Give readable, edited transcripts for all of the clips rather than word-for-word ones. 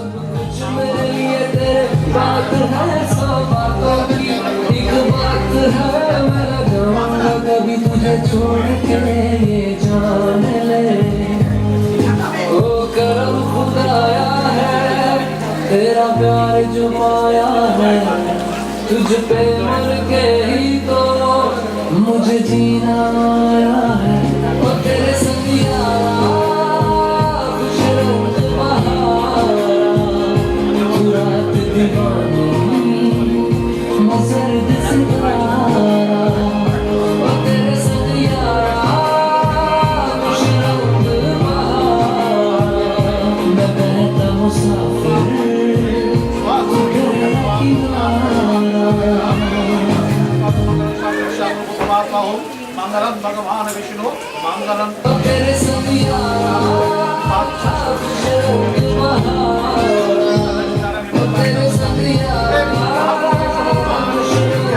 कुछ मेरे लिए तेरे बात है, सौ बातों की एक बात है, मैं लगाऊंगा कभी तुझे छोड़ के ये जान ले। ओ करम खुदाया है तेरा प्यार जो पाया है, तुझ पे मर के ही तो मुझे जीना आया है। ओ तेरे संग यारा खुश रंग बहारा, तू रात दीवानी मैं सर्द सितारा। ओ तेरे संग यारा खुश रंग बहारा, मैं बहता मुसाफिर तू तेरा किनारा। मंगलम भगवान विष्णु मंगलम तेरे संग यारा खुश रंग बहारा, तेरे संग यारा खुश रंग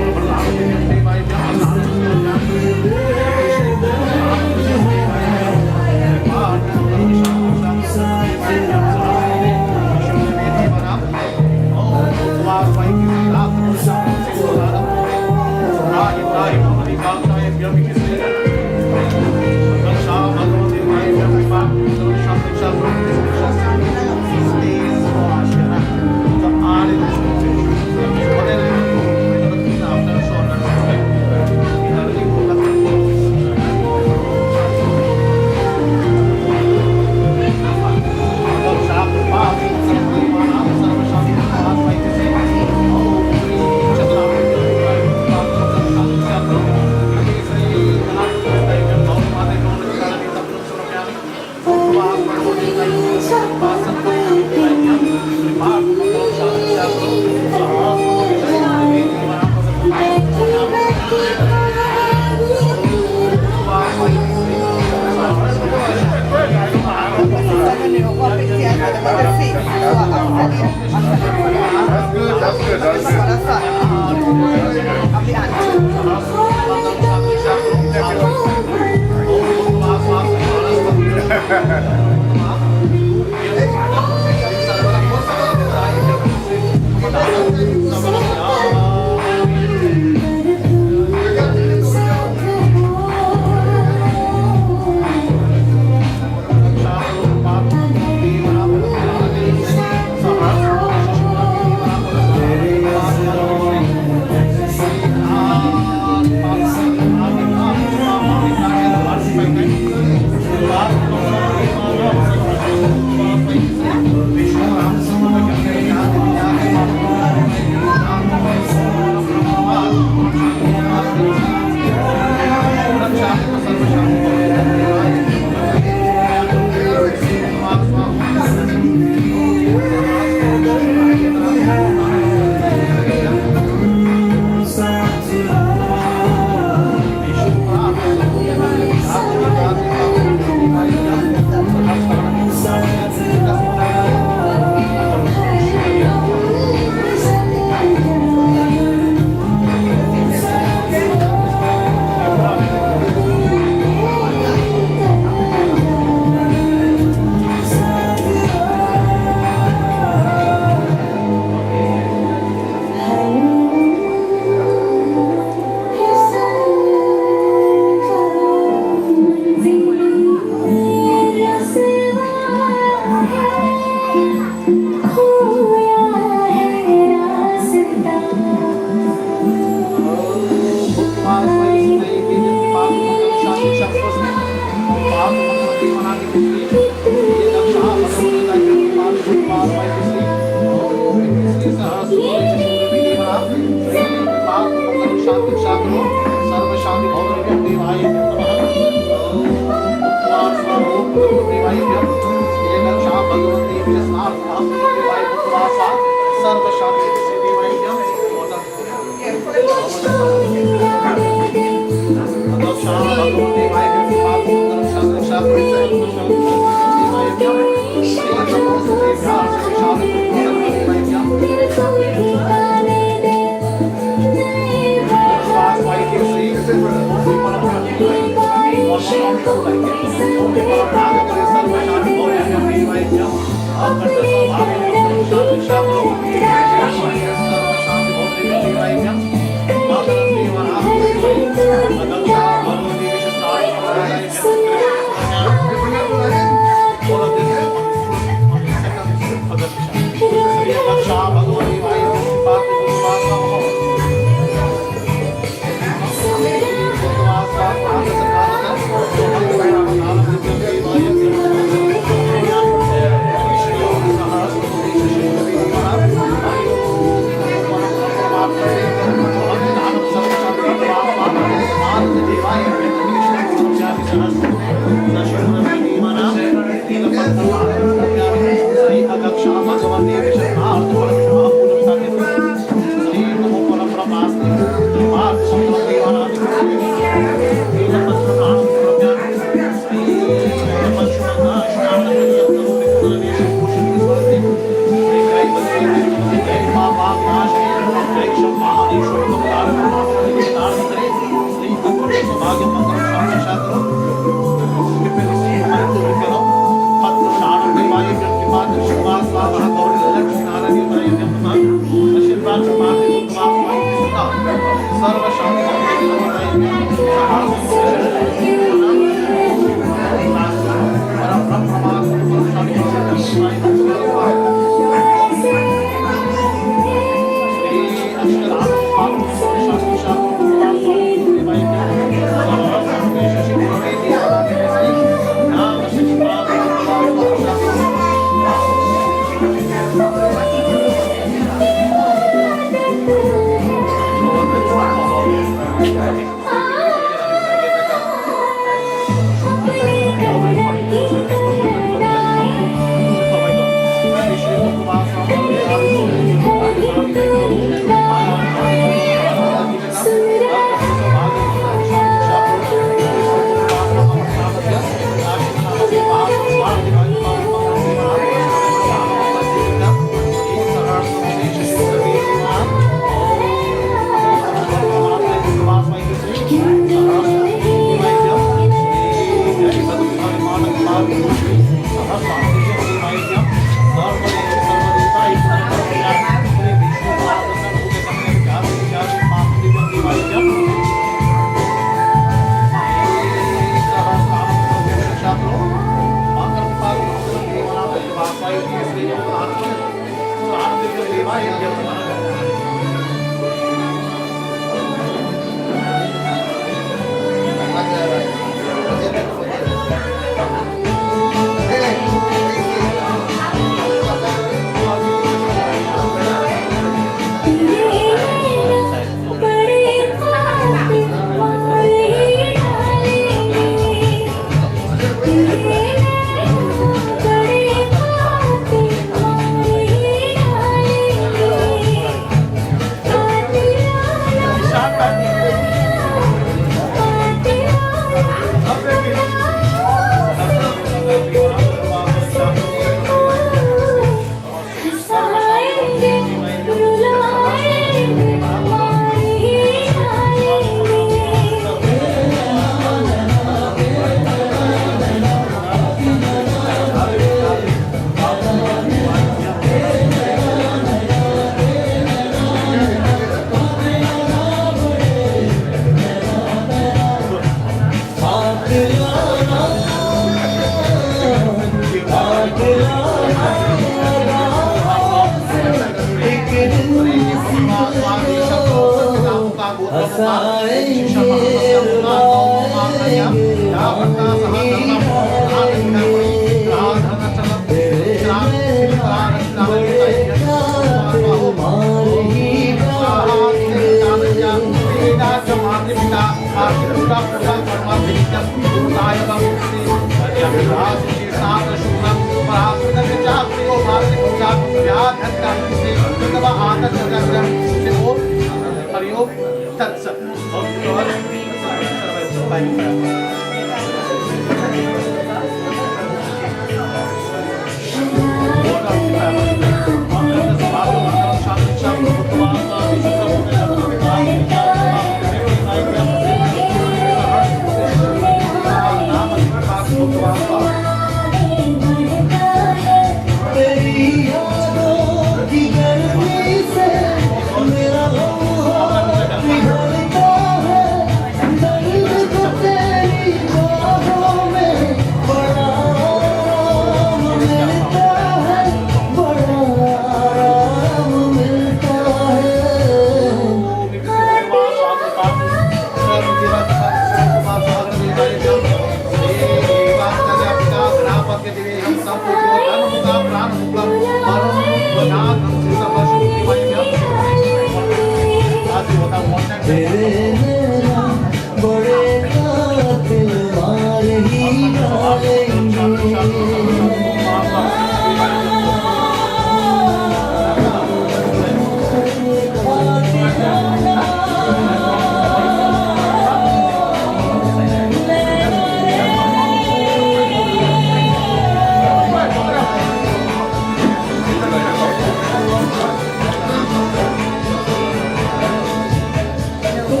Oh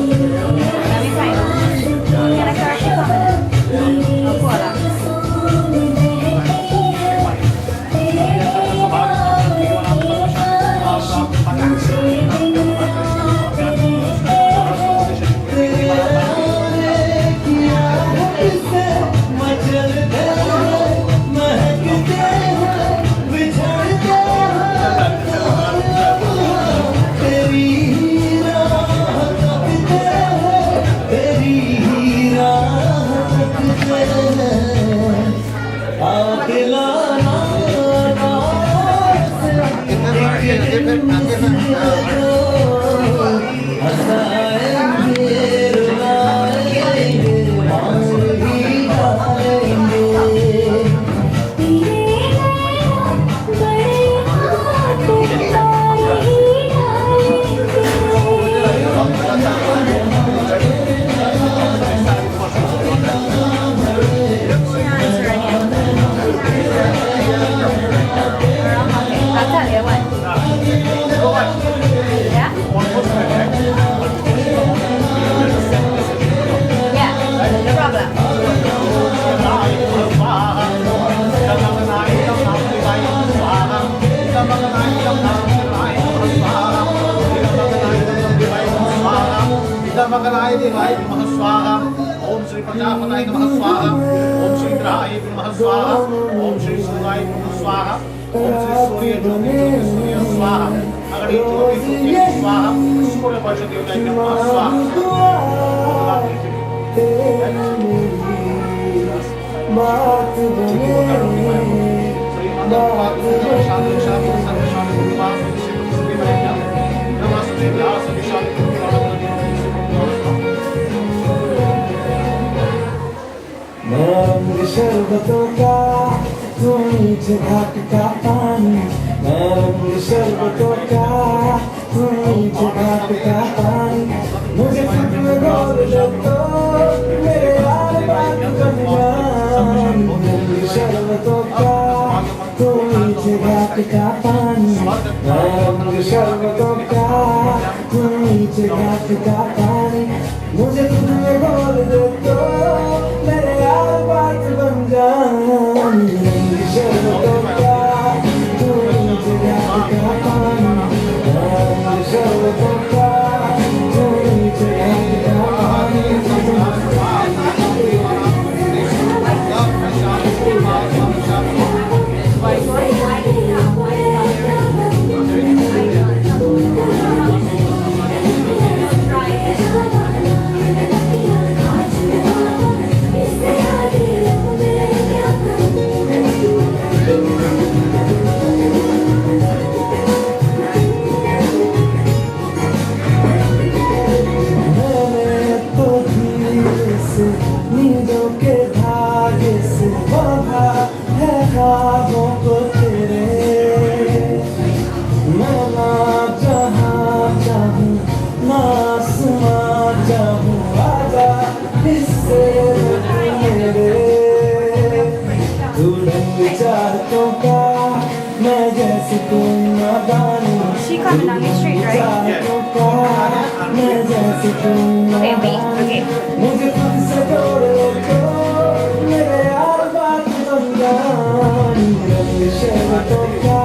I'll tell you what. Yeah? Yeah, no problem. ओम श्री प्रजापताय नमः स्वाहा ओम श्री इंद्राय नमः स्वाहा ओम श्री सूर्याय नमः स्वाहा ओम श्री सूर्य ज्योति स्वाहा अग्नि ज्योति स्वाहा सूर्य वर्ष देवताय नमः स्वाहा बात बने श्री मंगल शांति शांति सर्व शांति निवास श्री नमस्ते व्यास विशाल रंग शरबतों का तू नीचे घाट का पानी मैं रंग शरबतों का तू नीचे घाट का पानी मुझे खुद में घोल ले तो मेरे यार बात बन जाए रंग शरबतों का तू नीचे घाट का पानी मैं रंग शरबतों का तू नीचे घाट का पानी मुझे खुद में घोल ले तो मेरे यार बात बन जाए शरबतों का तू नीचे घाट का पानी शरबतों का तू नीचे घाट का पानी नींदों के धागे से बांधा है ख्वाबों को तेरे मैं ना जहाँ चाहूँ ना आसमां चाहूँ आजा हिस्से मेरे तू रंग चाहतों का मैं जैसे कोई नादान She coming down your street, right? चाहतों का मैं जैसे कोई Okay, wait. नादान Okay. मुझे खुद से जोड़ ले तो मेरे यार बात बन जाए रंग शरबतों का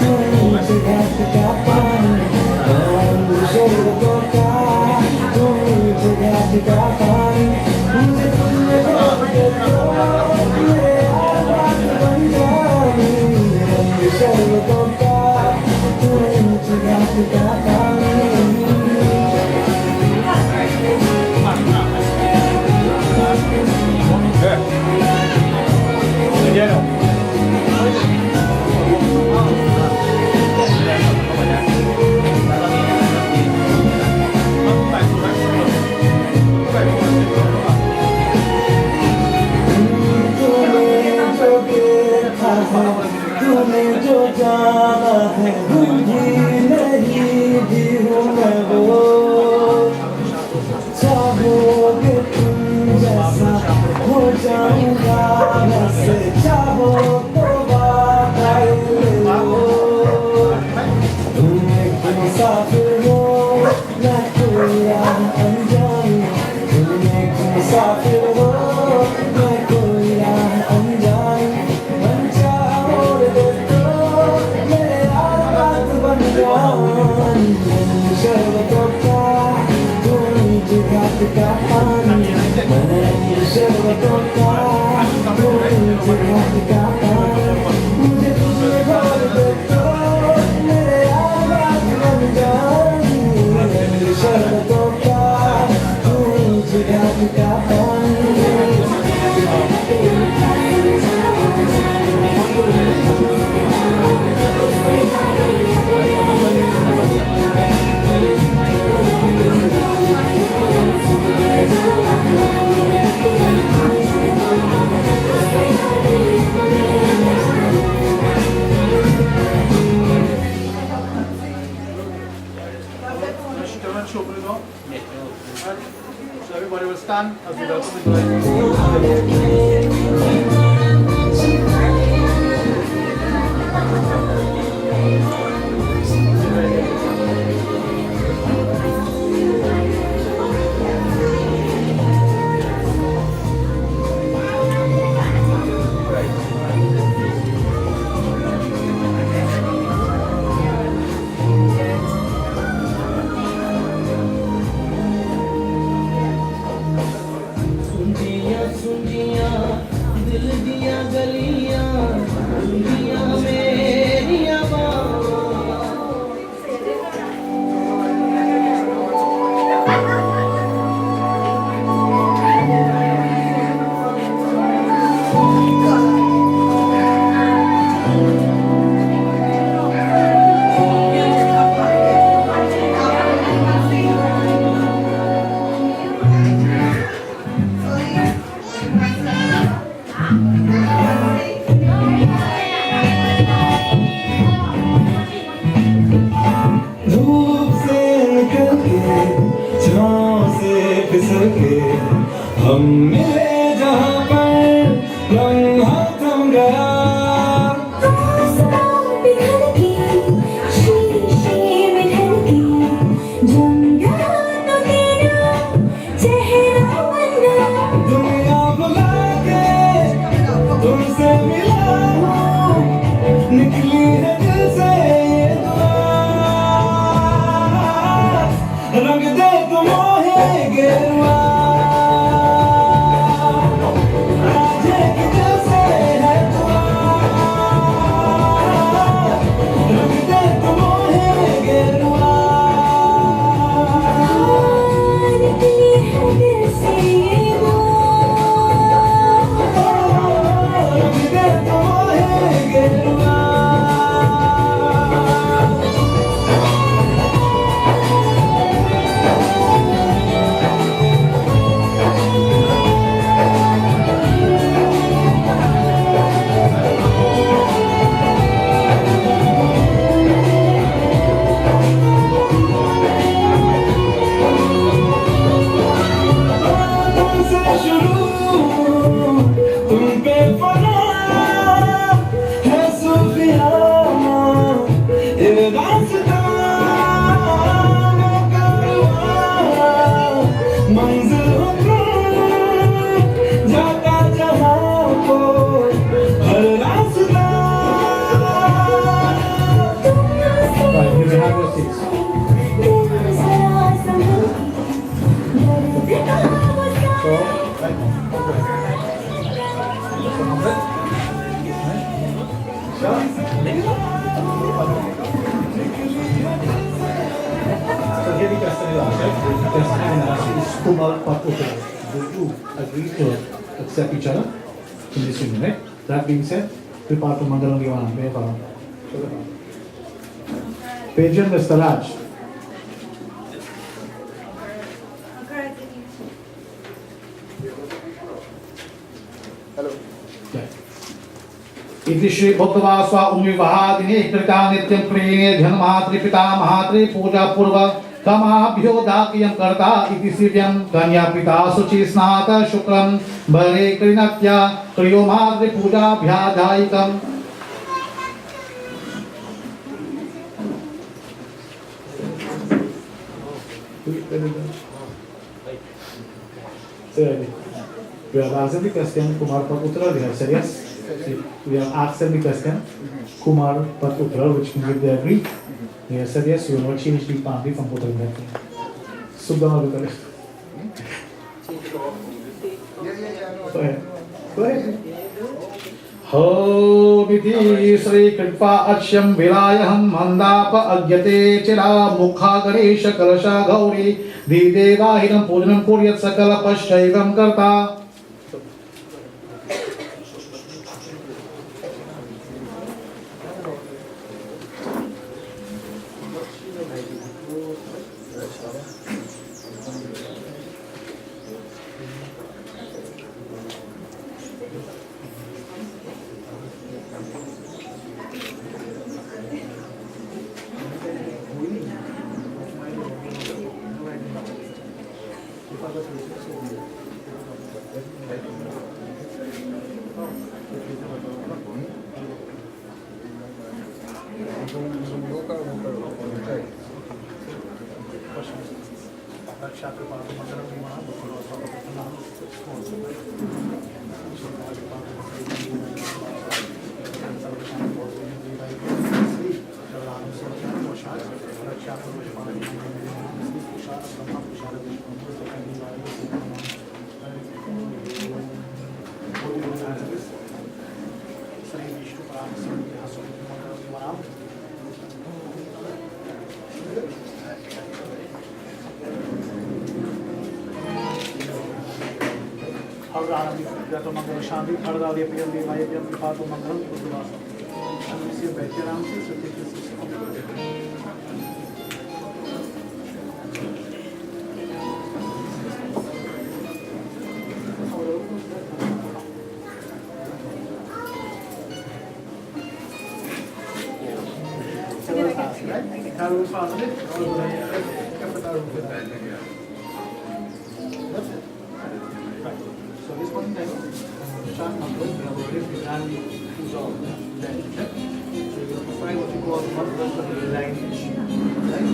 तू नीचे घाट का पानी रंग शरबतों का तू नीचे घाट का पानी मुझे खुद में जोड़ ले तो मेरे यार बात बन जाए रंग शरबतों का तू नीचे घाट का पानी तूने जो जाना है भूली नहीं भी हूँ मैं वो चाहोगे तुम जैसा हो जाऊंगा वैसे चाहो तो बात ले लो तुम एक मुसाफिर हो मैं कोई अनजान तुम एक मुसाफिर हो मैं कोई अनजान बन जाओ रे तो मेरे यार बात बन जाओ stand as we welcome you. धूप से निकल के छाँव से फिसल के हम मिले जहाँ पर लम्हा थम गया दुनिया बुला के तुमसे मिला हूँ निकली है दिल से ये दुआ रंग दे तुम मोहे गेरुआ राजे की दिल से है दुआ रंग दे तुम मोहे गेरुआ निकली है दिल से ये दुआ रंग दे तुम मोहे गेरुआ तुमसे शुरू तुम पे फना है सूफिया ये रास्ता मैं कारवां मंजिल हूँ तुम जाता जहाँ को हर रास्ता So here we test the is Kumar Patutra. Do you agree to accept each other in this union, right? That being said, prepare to Mangalam Givana. Pajan Mr. Raj. इति श्री भक्तवास्वा उमिवादिने कृता नित्यं प्रेणे धन मातृ पिता महात्रे पूजा पूर्व कमाभ्यो दाक्यं कर्ता इति सिव्यं कन्या पिता शुचि स्नात शुक्लं भरे कृणत्या क्रियो मातृ पूजाभ्याधायिकम् We have answered the question Kumar Patutra, we have said yes. We have answered the question Kumar Patutra, which means they agree. We have said yes, you will not change the family from Putra Gati. Subdama Vikare. Go ahead. Go ahead. Ho Vidhi Sri Kripa Achyam Vilayaham Mandapa Agyate Chila Mukha Ganesha Kalasha Gauri Videvahidam Pujanam Kuryat Sakala Pashaivam Karta. शांति खड़गावे प्रियम देवाय प्रियम कृपातो मंगलम बुद्धवास हम इसे बैठे आराम से सत्य के So this one time, chart number, we have already begun to solve the relationship. So you have to find what you call one plus one lineage, right?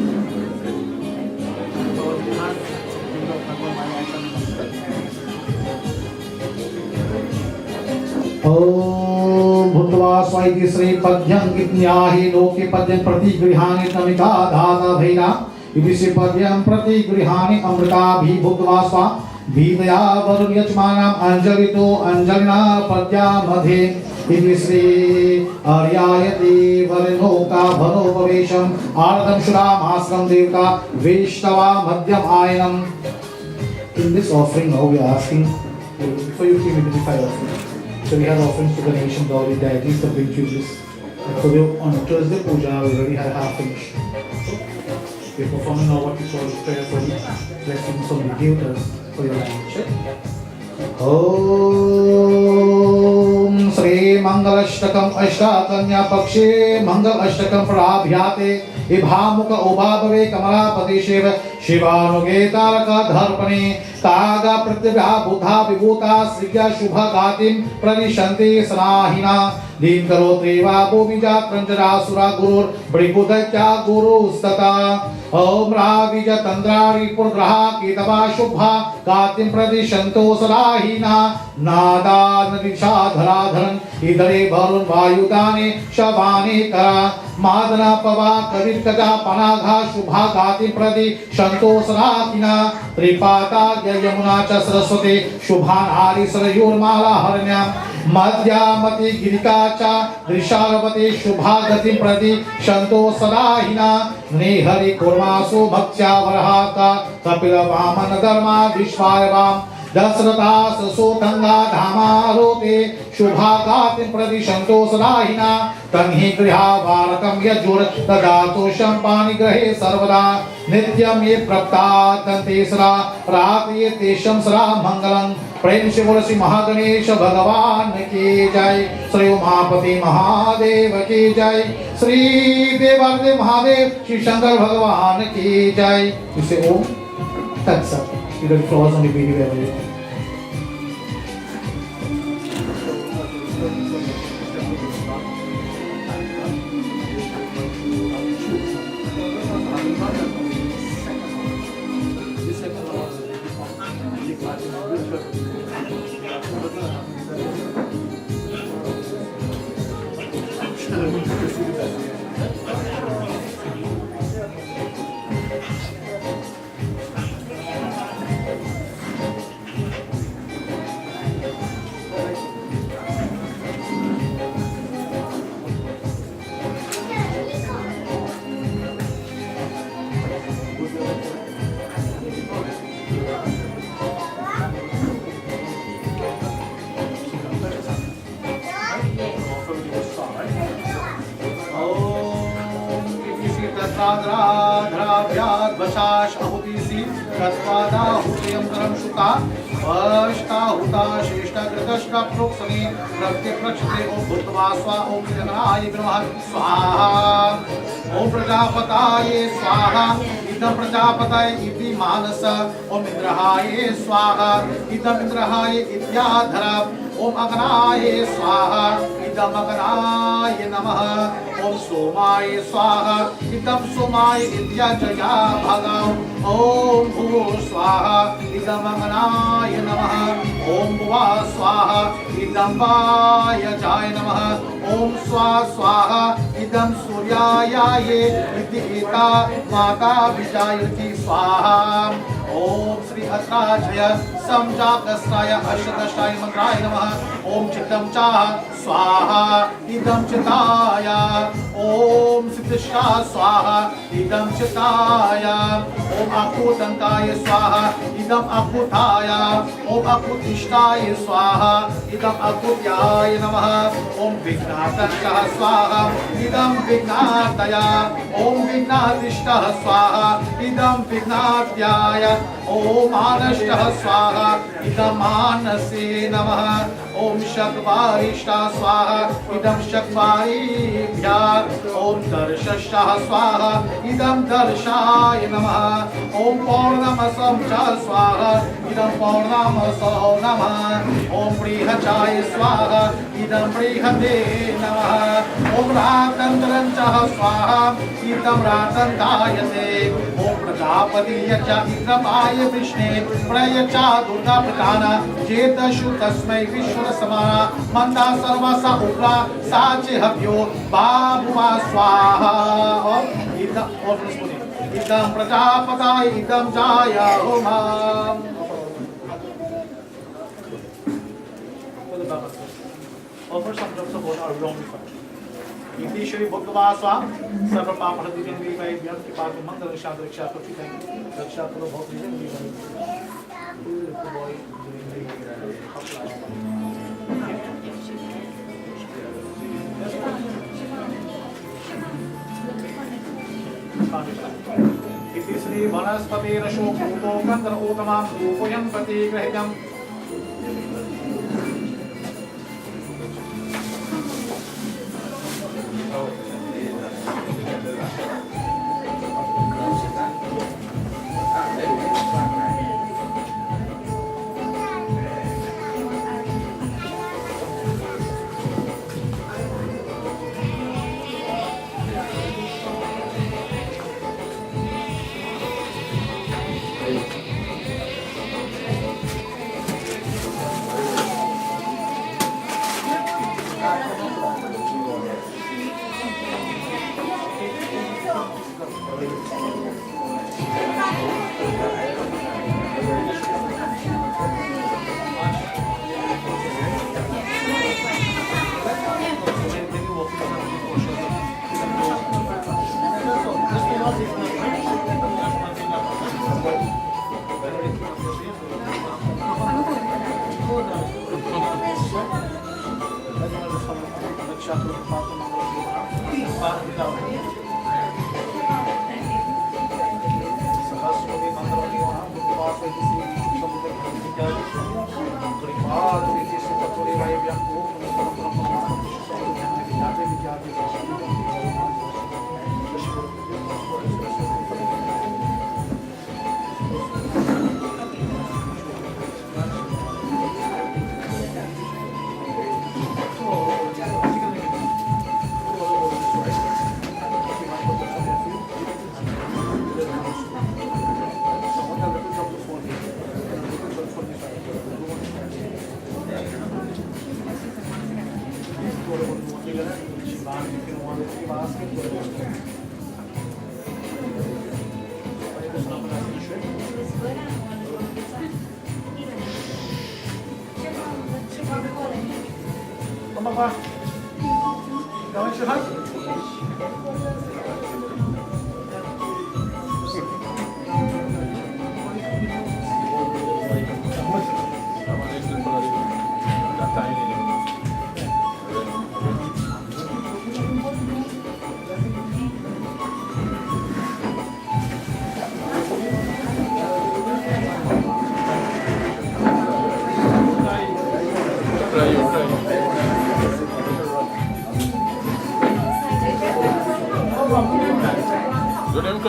So what we have, we have number one action number. ओम भूतवा स्वाइति श्री पद्यं किन्याहि लोके पद्यं प्रतिगृहाणि तमिका धाता भैरा इति श्री पद्यं प्रतिगृहाणि अमृताभि भूतवा स्वा भीतया वरुण यजमानम् अंजलितो अंजलिना पद्या मध्ये इति श्री अर्यायति वरुणोका भनोपवेशम् आर्धं शुरामास्त्रं देवता वेष्टवा मध्यम आयनम्. In this offering now we are asking for you to identify offering. So we have offerings to the nation, all the deities, the big juices. So on Thursday puja we already had half finished. We are performing now what we call prayer for the blessings from the devotees for your language. Om Sri Mangalastakam Ashtakanya Pakshe Mangal Ashtakam Prabhyate Ibhamukha Ubhabave Kamalapati Shiva Shivanuge Taraka Dharpane Taga Pratyabha Buddha Vibhuta Srikya Shubha Gatim Pranishanti Sanahina Din Karotreva Bhuvija Tranjara Sura Gurur Bribudakya Guru Stata Om Ravija Tandrari Purdraha Kitava Shubha Gatim Pradishanto Sanahina Nada Nadisha Dharadharan Idare Varun Vayudane Shavane Kara Madana Pava Kadir Kaja Panagha Shubha Gatim Pradi Shanto Sanahina Tripata Yamuna Cha Saraswati Shubhan Hari Sarayur Mala Haranyam Madhyamati Girika Cha Drisharavati Shubha Gatim Pradi Shanto Sanahina Nehari Kurmasu Bhaksya Varhaka Kapila Vamana Dharma Vishwayavam Dasrata Sasotanga Dhamarote Shubhagatim Pradishanto Sadahina Tanhi Griha Varakam Yajur Tadato Shampani Grahe Sarvada Nityam Ye Prapta Tantesra Rati Tesham Sra Mangalam Prem Shivorasi Mahaganesha Bhagavan Ki Jai Sri Umapati Mahadev Ki Jai Sri Devarde Mahadev Shri Shankar Bhagavan Ki Jai. You say Om Tat Sat. You don't flowers on the video every day. Vashaash ahutisi Tatvada hutayam karam shuka Vashta huta sheshta gritashta proksani Prakti prakshate om bhutva swa om janaya brahma swaha Om prajapataye swaha Idam prajapataye iti manasa Om indrahaye swaha Idam indrahaye ityadhara Om agnaye swaha इदमगनाय नमः ओम सोमाय स्वाहा इदम सोमाय इद्यजया भगौ ओम भूः स्वाहा इदमगनाय नमः ओम भुवः स्वाहा इदं वायजाय नमः ओम स्वाहा इदं सूर्याय इति माता विजायति स्वाहा ओम श्री अत्राजय समजाकस्ताय अष्टदशाय मंत्राय नमः ओम चित्तं च स्वाहा इदं चिताय ओम सिद्धिष्ठा स्वाहा इदं चिताय ओम अकुतंताय स्वाहा इदं अकुताय ओम अकुतिष्ठाय स्वाहा इदं अकुत्याय नमः ओम विघ्नातष्टः स्वाहा इदं विघ्नातय ओम विघ्नातिष्ठः स्वाहा इदं विघ्नात्याय ओम मानष्टः स्वाहा इदं मानसे नमः ओम शक्वारिष्ठः स्वाहा इदं शक्वारिभ्यः ओम दर्शष्टः स्वाहा इदं दर्शाय नमः ओम पौर्णमसं च स्वाहा इदं पौर्णमसो नमः ओम बृहचाय स्वाहा इदं बृहते नमः ओम रातन्द्रं च स्वाहा इदं रातन्दायते ओम प्रजापति यच इदमाय विष्णे प्रयचा दुर्गा प्रधाना जेतशु तस्मै विश्वरसमाना मन्दा सर्वसा उपरा साचे हव्यो बाबुमा स्वाहा इदं प्रजापताय इदं जाया होमाम Offer some drops of water around the fire. इति श्री भगवा स्वाम सर्व पाप हर दिव्यं विवाह व्यं की पाप मंगल शांति रक्षा करो रक्षा करो बहुत दिव्यं विवाह इति श्री वनस्पति रशो भूतो गंधर ओतमां रूपयं पति ग्रहितम्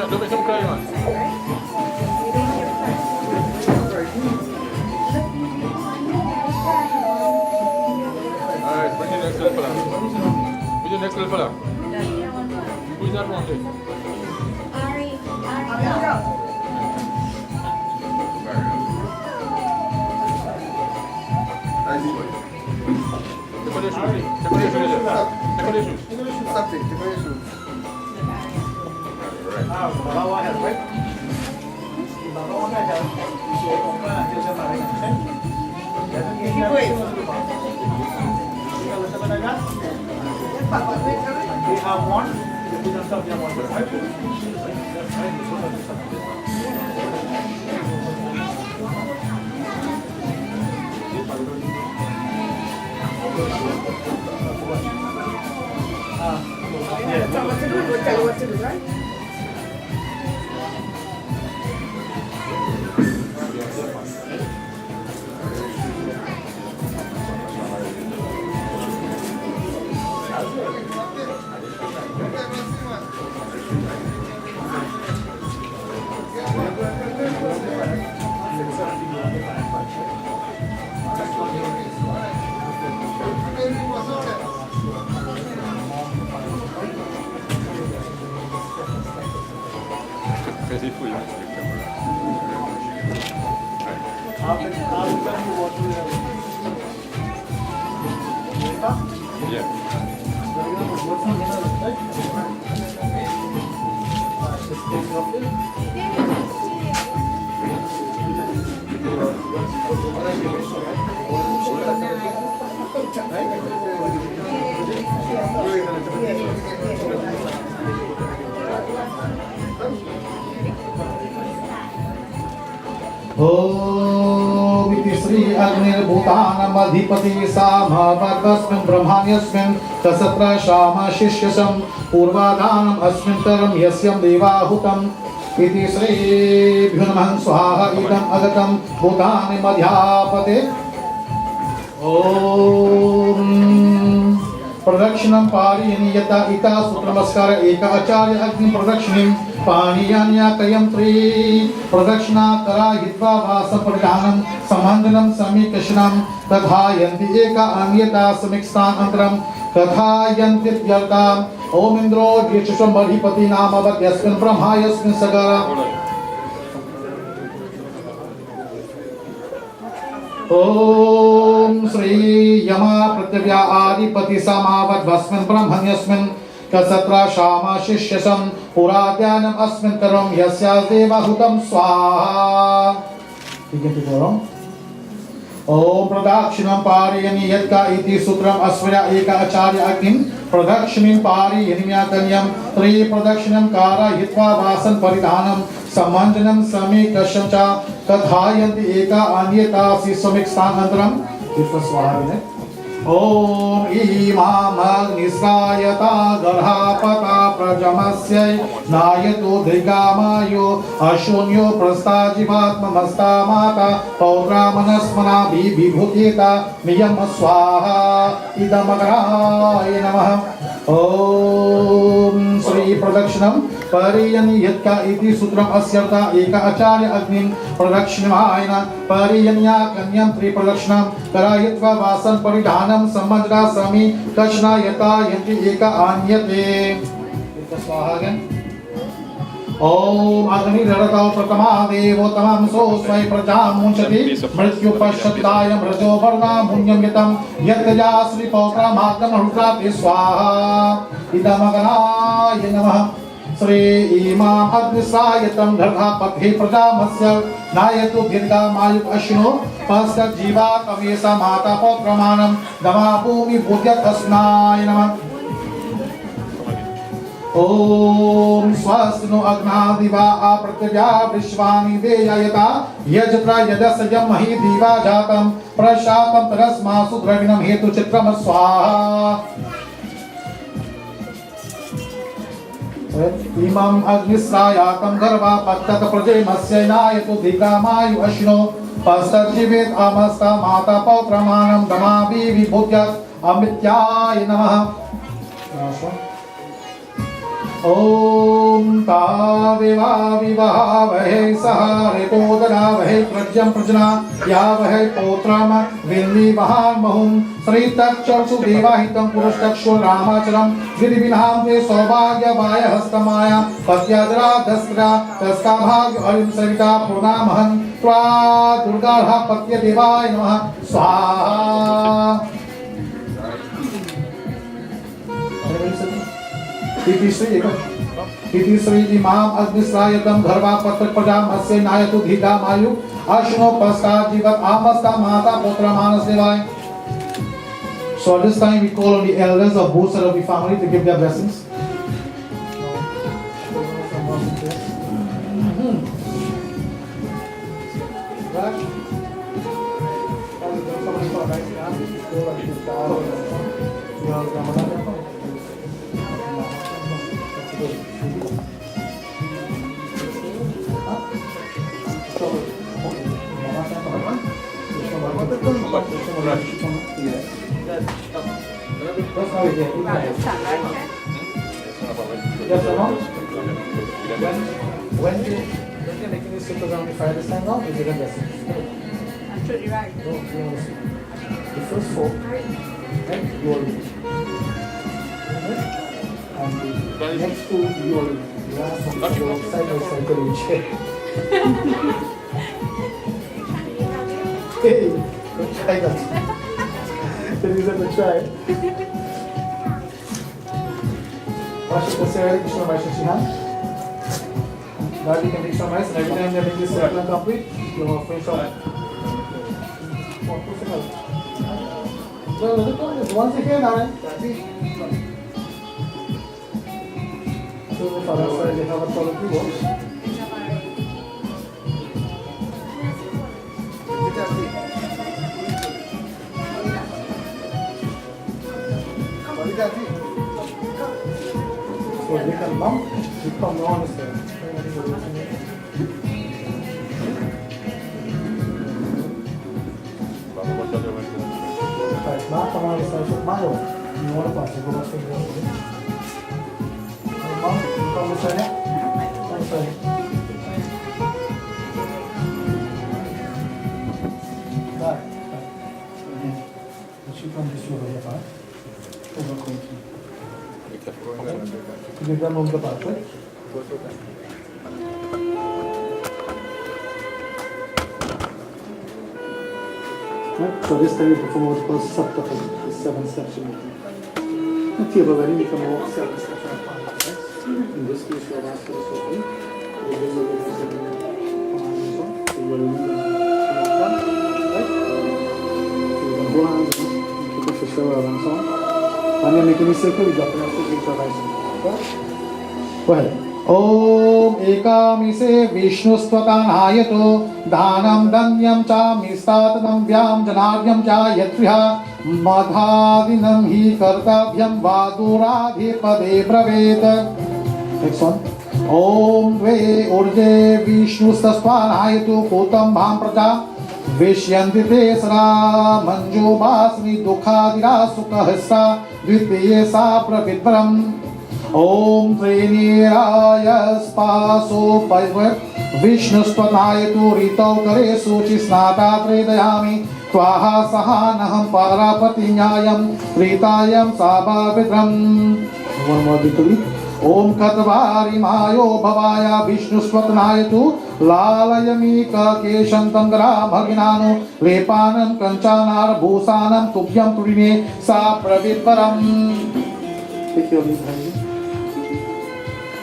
Don't make them cry, man. Alright, bring in the next one. is that one day? Ari. Take your shoes. Take your shoes. Take your shoes. Something, take your shoes. Bawa help, right? Bawa ka help. Isuot ka na, hindi siya maring. We have one. We don't have one. What to do, right? Crazy food. Yeah. ओम इति श्री अग्निर्भूतानाम् अधिपति सामवर्तस्मिन् ब्रह्माण्यस्मिन् तसत्र शाम शिष्यसं पूर्वाधानम् अस्मिन्तरं यस्यं देवाहुतम् इति श्रीभ्यो नमः स्वाहा इदम् अगतं भूतानि मध्यापते ओम प्रदक्षिणं पारयनीयता इता सूत्रमस्कार एक आचार्य अग्नि प्रदक्षिणं पाणियान्याकयं त्रि प्रदक्षिणा करायित्वा वासपरिधानं समन्दनं समीकषणं तथायन्ति एक अन्यता समिक्ष्तान्तरं तथायन्ति व्यर्थाम् ओम इंद्रो ज्येष्ठं बलिपति नामवत् यस्मिन् ब्रह्मा यस्मिन् सगर ओम श्री यमा पृथिव्या आदिपति समावत् वस्मिन् ब्रह्मण्यस्मिन् कसत्रा शामा शिष्यसं पुराद्यानम् अस्मिन् तरं यस्यास देवाहुतं स्वाहा ठीक है ओम प्रदक्षिणं पारयनीयता इति सूत्रम् अस्मया एक आचार्य अग्निं प्रदक्षिणं पारयनीयतन्यं त्रि प्रदक्षिणं कारयित्वा वासन परिधानं समञ्जनं समीकषं च तथायन्ति एका अन्यता समिक्ष्तान्तरं स्वाहा ओम इमामग्निस्रायता गर्हापता प्रजमस्यै नायतो दीर्घामायो अशून्यो प्रस्ताजिवात्ममस्ता माता पौत्रामनस्मना विभूतेता नियम स्वाहा इदमग्राय नमः ओम श्री प्रदक्षिणं परियनीयत्का इति सूत्रम् अस्यर्था एक आचार्य अग्निं प्रदक्षिणमायन परियन्या कन्यं त्रिप्रदक्षिणं करायित्वा वासन परिधानं सम्मन्त्रा समी कश्ना यता यन्ति एक आन्यते स्वाहा ओम अग्निररतौ प्रथमा देवोत्तमं सोऽस्मै प्रजां मुञ्चति मृत्युपश्यताय मृजो वर्णामुण्यं यतं यत्तया श्रीपौत्रमात्महुत्राति स्वाहा इदमगनाय नमः श्री इमाम् अग्निसायतं दर्भापथे प्रजामस्य नायतु दीर्घामायुः अश्विनो पश्चाज्जीवात् अवेशा माता पौत्रमानं दमा भूमि भूत्यस्माय नमः ओम स्वस्ति नो अग्नादिवा आपृथिव्या विश्वानि वेययता यजत्रा यदसयं महि दिवा जातं प्रशातं तरस्मासु द्रविणं हेतु चित्रम स्वाहा इमं अग्निस्रायातं गर्भापत्तत प्रजेमस्यैनायतु दीर्घामायु अश्विनो पश्चाज्जीवेत् अमस्ता माता पौत्रमानं दमाभि विभूत्यात् अमृत्याय नमः ओम ॐ तादेवा विवाहवहे सह ऋतोदरावहे प्रज्ञं प्रजना यावहे पौत्रम विन्दिवहामहुं श्रीतक्षसु देवाहितं पुरुषचक्षु रामाचरं विधिविनां ते सौभाग्यवाय हस्तमाया पत्याजरा दस्त्रा तस्का भाग्य हरिं सविता पूर्णामहं त्वा दुर्गाः पत्य देवाय नमः स्वाहा इति श्री इमाम अग्निश्रायतम धर्वा पत्र प्रजा मत्स्य नायतु धीता मायु अश्नो पस्कार जीवत आमस्ता माता पुत्र मानस देवाय. So at this time we call on the elders of both sides of the family to give their blessings. When you're making this circle around the fire this time now, is it a blessing? Absolutely right. No, you want to see. The first four, right, you are in. And the next two, you are in. The last one, so side by side, go each. Hey, don't try that. That is a try. Wash the Sarah Krishna Vaishya Shihan. Now you can make some rice, and every time they make this circle complete, you will finish off. So, once again, Narayan. So, the father side, they have a quality works. So, they can bump, they come on the side. Not come on the side of my own. You want to pass it, go back to the rest of it. Come this side, come this side. Back. She come this way, right? Give them on the path, right? So this time we perform what's called Saptapam, the 7 steps of movement. Not here, but when you become more 7 steps on a path, right? In this case, you are asked for the soul. You will be able to set the command so you will be right? So you can go on, you keep it for sure and so on. And then make any circle, you drop it off to get your right side. Go ahead. ओम एकामिसे विष्णुस्त्वतानायतो दानं दन्यं च मिस्तातनं व्याम जनार्यं च यत्रिहा मधादिनं हि कर्तव्यं वा दूराधिपदे ब्रवेत्. Next one. ओम द्वे ऊर्जे विष्णुस्त्वतानायतो पूतं भां प्रजा विष्यन्ति ते सदा मंजो भास्मि दुःखादिरा सुखहस्ता द्वितीये सा प्रविद्वरम्. ओम त्रिनेराय स्पासो विष्णुस्त्वनायतु ऋतौ करे सूचि स्नाता त्रेदयामि त्वाहा सहानहं पारापतिन्यायं ऋतायं साभाविद्रम्. One more victory. ओम खतवारिमायो भवाय विष्णुस्त्वनायतु लालयमीक केशन्तङ्गरा भगिनानो लेपानं कञ्चानार भूषानं तुभ्यं तुरिणे सा प्रविद्वरम्. Take your lead, Bhai.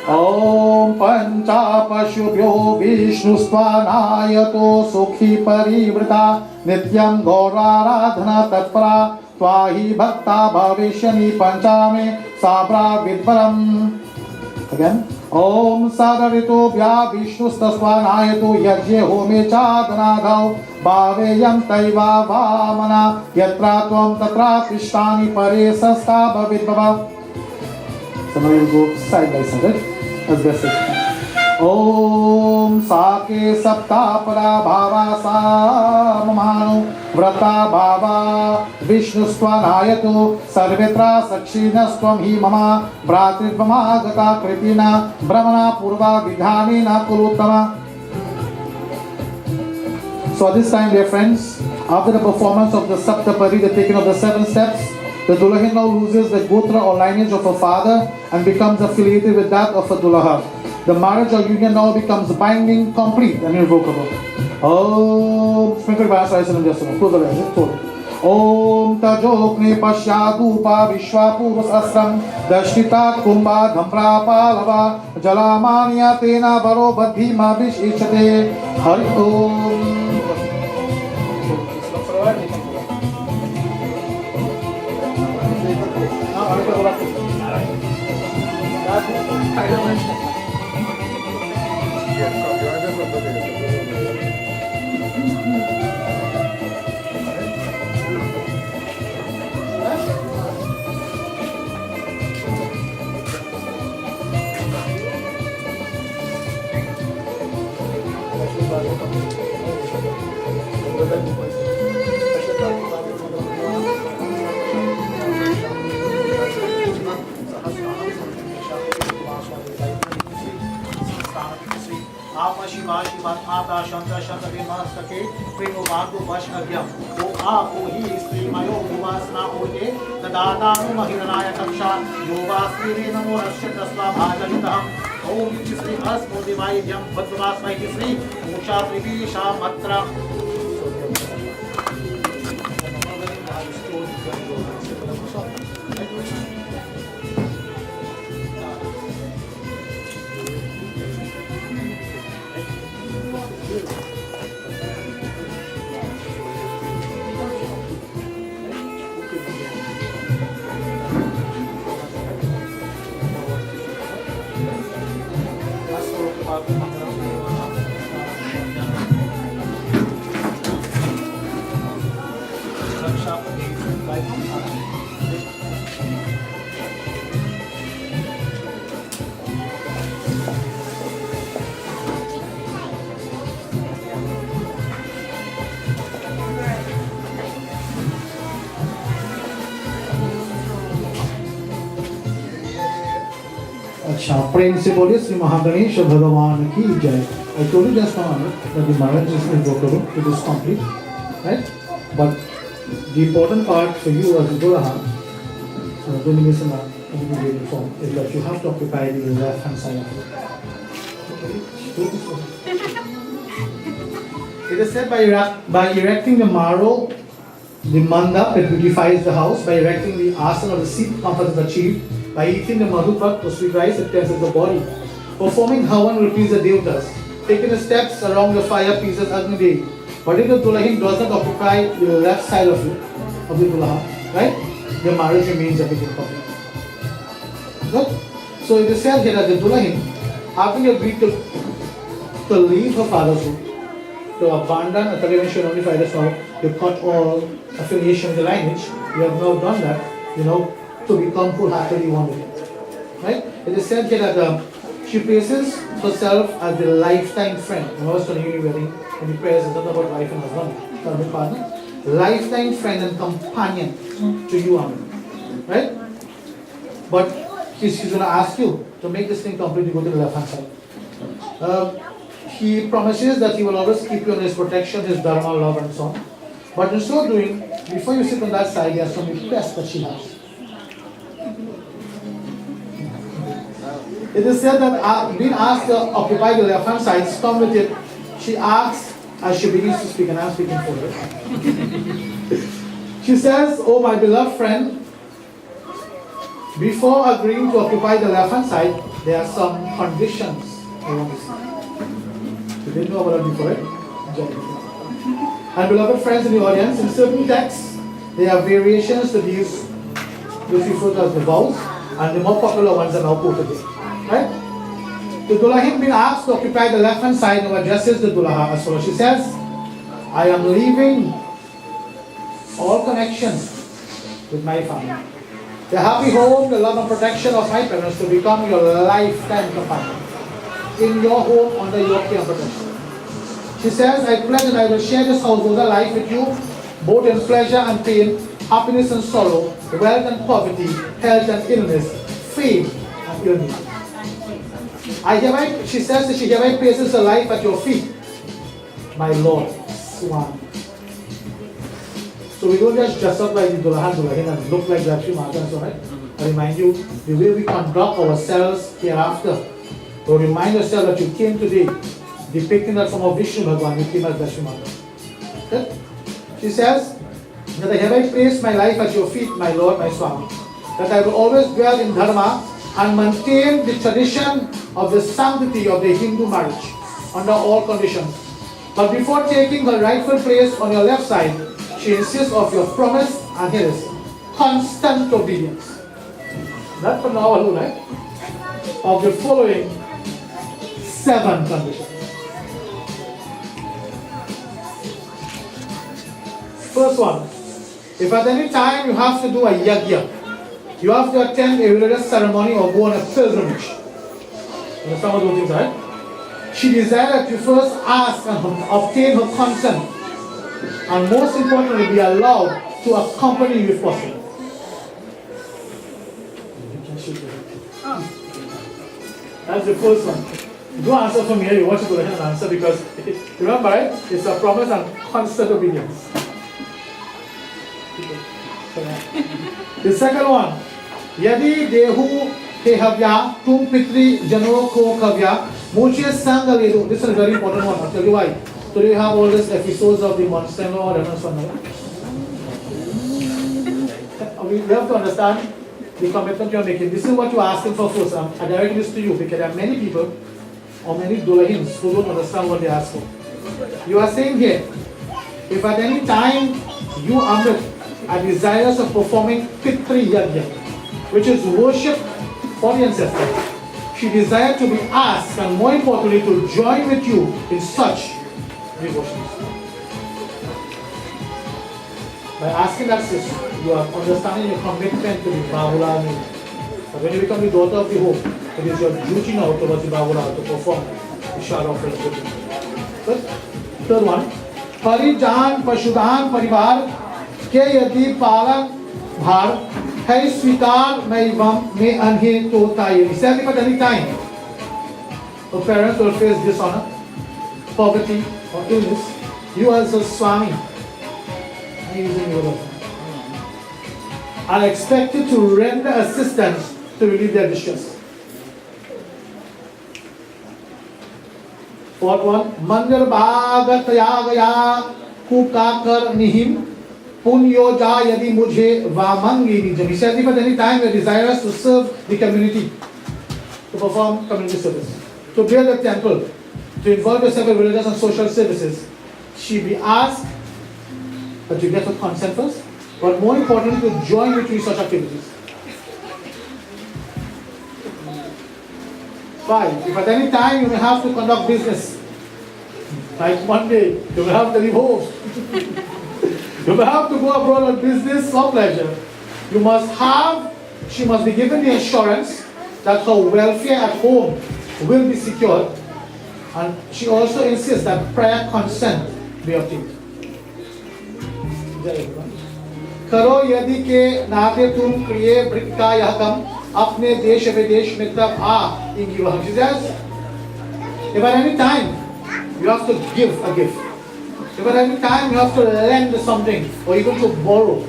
ओम पंचापशुभ्यो विष्णुस्त्वनायतो सुखी परिवृता नित्यं गौराराधना तत्परा त्वाहि भक्ता भविष्यनि पंचामे साब्रा विद्वरम्. Again. ओम सादरितो व्या विष्णुस्त्वनायतो यज्ञे होमे चादनाधौ भावेयं तैवा वामना यत्रा त्वं तत्रा तिष्ठानि परे सस्ता भविद्भव. So now we'll go side by side, right? As best as you can. Om Sake Saptapara Bhava Samamano व्रता भावा विष्णुस्त्वनायतो सर्वेत्रा सक्षिणस्त्वं हि मम भ्रातृत्वमागता कृतिना ब्रह्मणा पूर्वा विधानेन कुरुत्तम. So at this time, dear friends, after the performance of the Saptapadi, the taking of the 7 steps, the Dulahin now loses the Gotra or lineage of her father and becomes affiliated with that of a Dulaha. The marriage or union now becomes binding, complete and irrevocable. Om, sprinkle by us, rise and just close the eyes. Om Tajokne Pashyadupa Vishwapurus Asram Dashita Kumbha Dhampra Palava Jalamanya Tena Baro Badhima Vish Ichate Hari Om. माता शंत शंत मस्तके प्रेम बांधु वश अज्ञम ओ आपो ही स्त्री मयो विवासना ओये तदातानु महिरनाय कक्षा योगा स्त्री नमो रश्य तस्वा भाजलितहम ओम श्री अस्मोदिवाय यम भद्रवास्मै श्री मोक्षा त्रिविशा मत्रा. अच्छा, प्रेम से बोलिए श्री महागणेश भगवान की जय. I told you just now that the marriage is irrevocable, it is complete, right? But the important part for you as a Dulaha, don't miss a form, is that you have to occupy the left hand side of it. It is said by erecting the marrow, the mandap, it beautifies the house. By erecting the asana or the seat, comfort is achieved. By eating the madhupak, the sweet rice, it cleanses the body. Performing havan repeats the devtas. Taking the steps along the fire pieces Agni Devi. But if the Dulahin does not occupy the left side of the Dulaha, right? The marriage remains everything complete. Good? So it is said here that the Dulahin, after you agreed to leave her father's home, to abandon a television only fighters now, you cut all affiliation with the lineage, you have now done that, to become wholeheartedly one with it. Right? It is said here that she places herself as the lifetime friend. I was telling you wedding, and the prayers is not about wife and husband, partner. Lifetime friend and companion to you, Amrit. Right? But she's going to ask you to make this thing complete, you go to the left hand side. He promises that he will always keep you in his protection, his dharma, love, and so on. But in so doing, before you sit on that side, there are some requests that she has. It is said that being asked to occupy the left hand side, come with it. She asks, as she begins to speak, and I'm speaking for her. She says, "Oh, my beloved friend, before agreeing to occupy the left hand side, there are some conditions I want to see." You didn't know about that before, right? And beloved friends in the audience, in certain texts, there are variations to these, which referred to as the vows, and the more popular ones are now quoted here. Right? The Dulahin being asked to occupy the left hand side now addresses the Dulaha as follows. She says, "I am leaving all connections with my family. The happy home, the love and protection of my parents to become your lifetime companion. In your home, under your care and protection." She says, "I pledge that I will share this household life with you, both in pleasure and pain, happiness and sorrow, wealth and poverty, health and illness, fame and illness. She says that she hereby places her life at your feet, my Lord, Swami. So we don't just dress up like the Dulahin and look like Lakshmi Mata and so on, right? I remind you, the way we conduct ourselves hereafter. So remind yourself that you came today depicting that from a Vishnu Bhagwan, you came as Lakshmi Mata. Okay? She says, that I hereby place my life at your feet, my Lord, my Swami. That I will always dwell in Dharma and maintain the tradition of the sanctity of the Hindu marriage under all conditions. But before taking her rightful place on your left side, she insists of your promise, and here is constant obedience. Not for now alone, right? Of the following 7 conditions. First one, if at any time you have to do a yajna, you have to attend a religious ceremony or go on a pilgrimage. Understand what those things are? She desired that you first ask and obtain her consent, and most importantly, be allowed to accompany you if possible. That's the first one. Don't answer from here, you want to go ahead and answer because, remember, right? It's a promise and constant obedience. The second one, Yadi Dehu Tehavya Tum Pitri Jano Ko Kavya Muche Sangaledu. This is a very important one. I'll tell you why. Today we have all these episodes of the Monster Law and so on. We have to understand the commitment you are making. This is what you are asking for first. I direct this to you because there are many people or many Dolahins who don't understand what they ask for. You are saying here, if at any time you Amrit are desirous of performing Pitri Yajna, which is worship for the ancestors, she desired to be asked and more importantly to join with you in such devotions. By asking that sister, you are understanding your commitment to the Bahula. But when you become the daughter of the home, it is your duty now towards the Bahula to perform the Shara offerings with you. Third one, Parijan Pashudan Parivar के यदि पालन भार है स्वीकार में अनहे तो ताये. He said, if at any time a parent will face dishonor, poverty or illness, you as a Swami are expected to render assistance to relieve their distress. Fourth one, Mandir Bhagat Yagaya Kukakar Nihim Punyoja Yadi Mujhe Vamangi Nijam. He says, if at any time you are desirous to serve the community, to perform community service, to build a temple, to involve yourself in religious and social services, she be asked that you get her consent first, but more importantly, to join with you in such activities. 5. If at any time you may have to conduct business, like one day you may have to leave home, you may have to go abroad on business or pleasure, she must be given the assurance that her welfare at home will be secured, and she also insists that prior consent be obtained. करो यदि के नाते तुम क्रिये वृत्त का यह कम अपने देश विदेश में तब इनकी वह. She says, if at any time you have to give a gift, if at any time you have to lend something or even to borrow,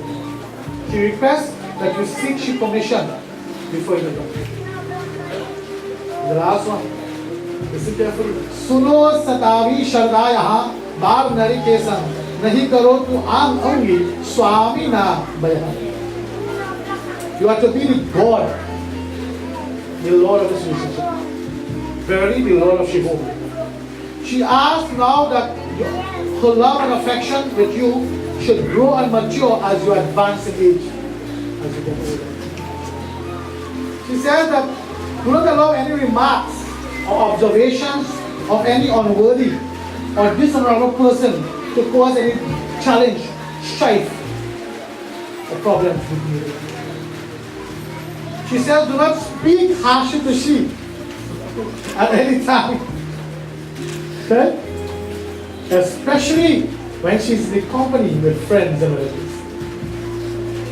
she requests that you seek permission before you do. The last one, listen carefully. Suno satavi shardaya bar nari kesan nahi karo tu am angi swami na bayha. You are to be the God, the Lord of this relationship. Verily the Lord of Shiva. She asks now that her love and affection with you should grow and mature as you advance in age, as you get older. She says that do not allow any remarks or observations of any unworthy or dishonorable person to cause any challenge, strife, or problems with you. She says, do not speak harshly to she at any time. Okay? Especially when she's in company with friends and relatives.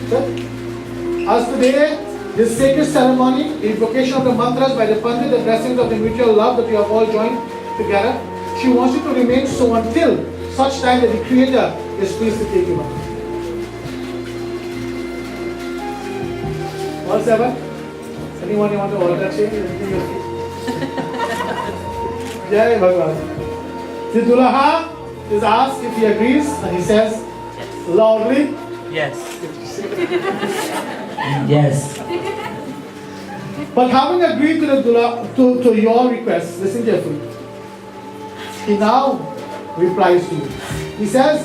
Okay? As today, this sacred ceremony, invocation of the mantras by the Pandit, the blessings of the mutual love that we have all joined together, she wants you to remain so until such time that the Creator is pleased to take you back. All seven? Anyone you want to order that change? Jai Bhagwan. The Dulaha is asked if he agrees, and he says loudly, Yes. Yes. but having agreed to the to your request, listen carefully. He now replies to you. He says,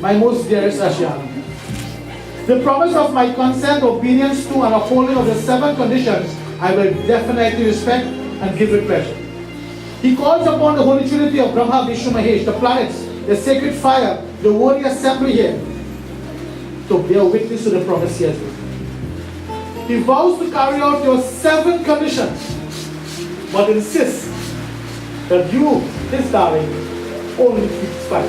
my most dearest Ashieanna, the promise of my consent, obedience to, and upholding of the 7 conditions I will definitely respect and give with pleasure. He calls upon the Holy Trinity of Brahma, Vishnu, Mahesh, the planets, the sacred fire, the worthy assembly here, to bear witness to the promise he has made. He vows to carry out your 7 conditions, but insists that you, his darling, only keep 5.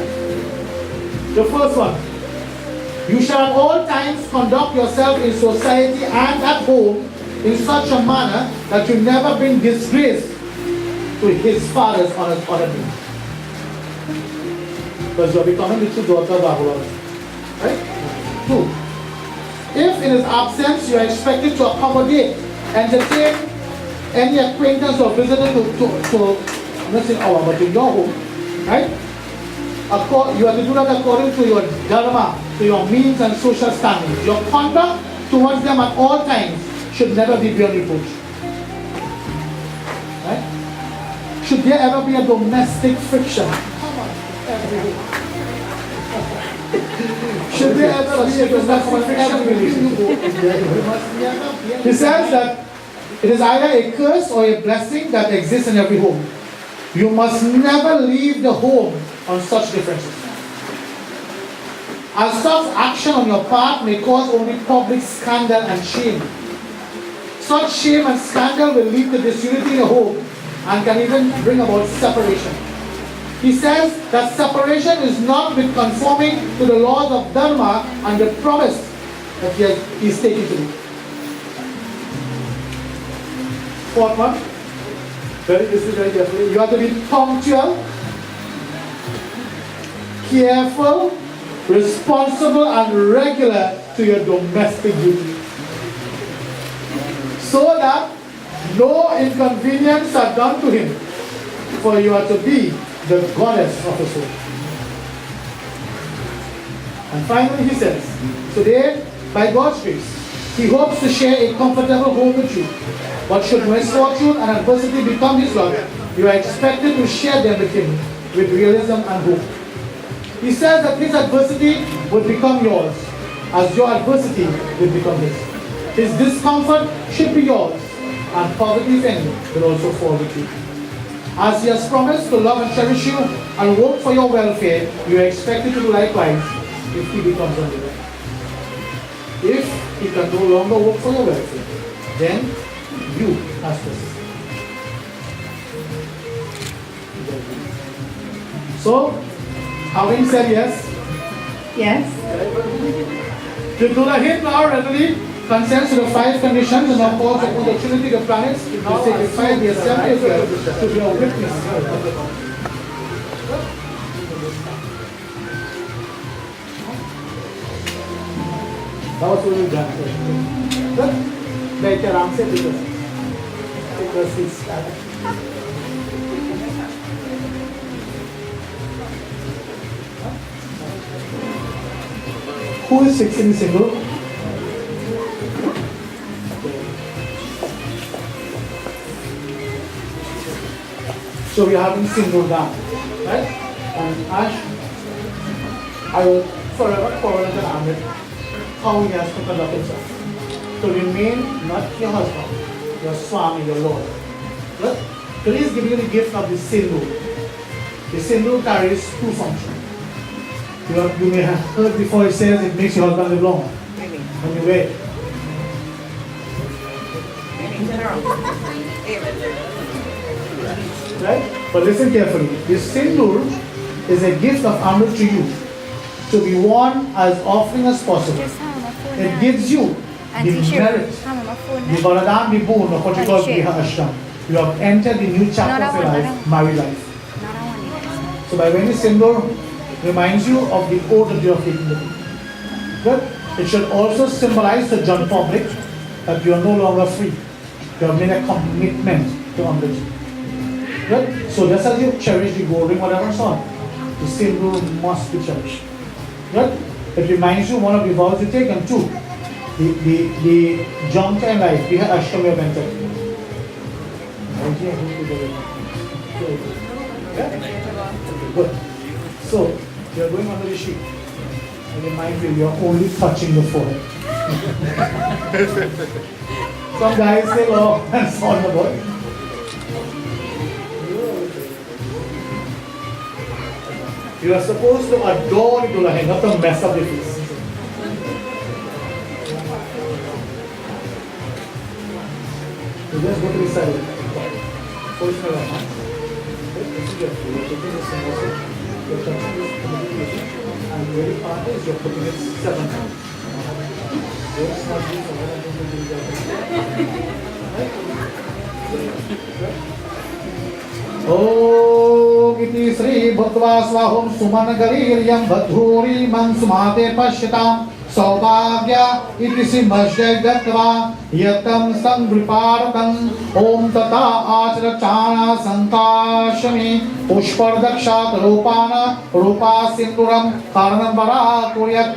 The first one, you shall at all times conduct yourself in society and at home in such a manner that you never bring disgrace to his father's honored name. Because you are becoming the true daughter of Bahula. Right? 2. If in his absence you are expected to accommodate, entertain any acquaintance or visitor I'm not saying our, but in your home, right? You have to do that according to your dharma, to your means and social standing. Your conduct towards them at all times should never be beyond reproach. Right? Should there ever be a domestic friction? Should there ever be a domestic friction? He says that it is either a curse or a blessing that exists in every home. You must never leave the home on such differences. As such action on your part may cause only public scandal and shame. Such shame and scandal will lead to disunity in the home and can even bring about separation. He says that separation is not with conforming to the laws of Dharma and the promise that he is taking to do. 4th one, this is very careful. You have to be punctual, careful, responsible, and regular to your domestic duties, so that no inconvenience are done to him, for you are to be the goddess of his home. And finally he says, today, by God's grace, he hopes to share a comfortable home with you. But should misfortune and adversity become his lot, you are expected to share them with him with realism and hope. He says that his adversity would become yours, as your adversity will become his. His discomfort should be yours, and poverty, if any, will also fall with you. As he has promised to love and cherish you and work for your welfare, you are expected to do likewise if he becomes unwilling. If he can no longer work for your welfare, then you ask us. So, having said yes, the Dulahit now readily consents to the 5 conditions and now calls upon the Trinity of planets to sacrifice the assembly as well to be a witness. That was what we done. Good? Like Ram said, because it's who is fixing the single? So we are having single down, right? And Ash, I will forever forward to Amrit how he has to conduct himself. To remain not your husband, your Swami, your Lord. But today is giving you the gift of the sindu. The sindu carries 2 functions. You may have heard before it says it makes your husband live long. When you wear it. Right? But listen carefully. The sindur is a gift of Amrit to you, to be worn as offering as possible. Just have my phone It now. gives you And the t-shirt. merit, Have my phone the now. Varadhan, the boon of what you call And shirt. Biha Ashram. You have entered the new chapter No, of your no, no, life, married life. Not I want it. So by wearing this sindoor reminds you of the oath that you have taken with me. Good. It should also symbolize to John public that you are no longer free. You have made a commitment to Amrit. Good. So just as you cherish the gold ring, whatever so on, the sindoor must be cherished. Good. It reminds you one of the vows you take, and two, the juncture in life, we have Ashram you have entered. Yeah? Good. So, you are going under the sheet. And remind you, you are only touching the forehead. Some guys say, oh, that's on the body. You are supposed to adore the Dulahi, not to mess up the face. So just go to the side. First my right hand. This is your foot. You're taking this also. You're touching this communication. And the very part is you're putting it 7 times. It's not this one. I don't think Om iti Sri Bhutva Swahum Suman Gaririyam Bhadhuri Man Sumate Pashyatam Saubhagya iti Simashya Gatva Yatam Sangvriparatam Om Tata Acharachana Sankashami Pushpardakshat Rupana Rupa Sinduram Karnambara Kuryak.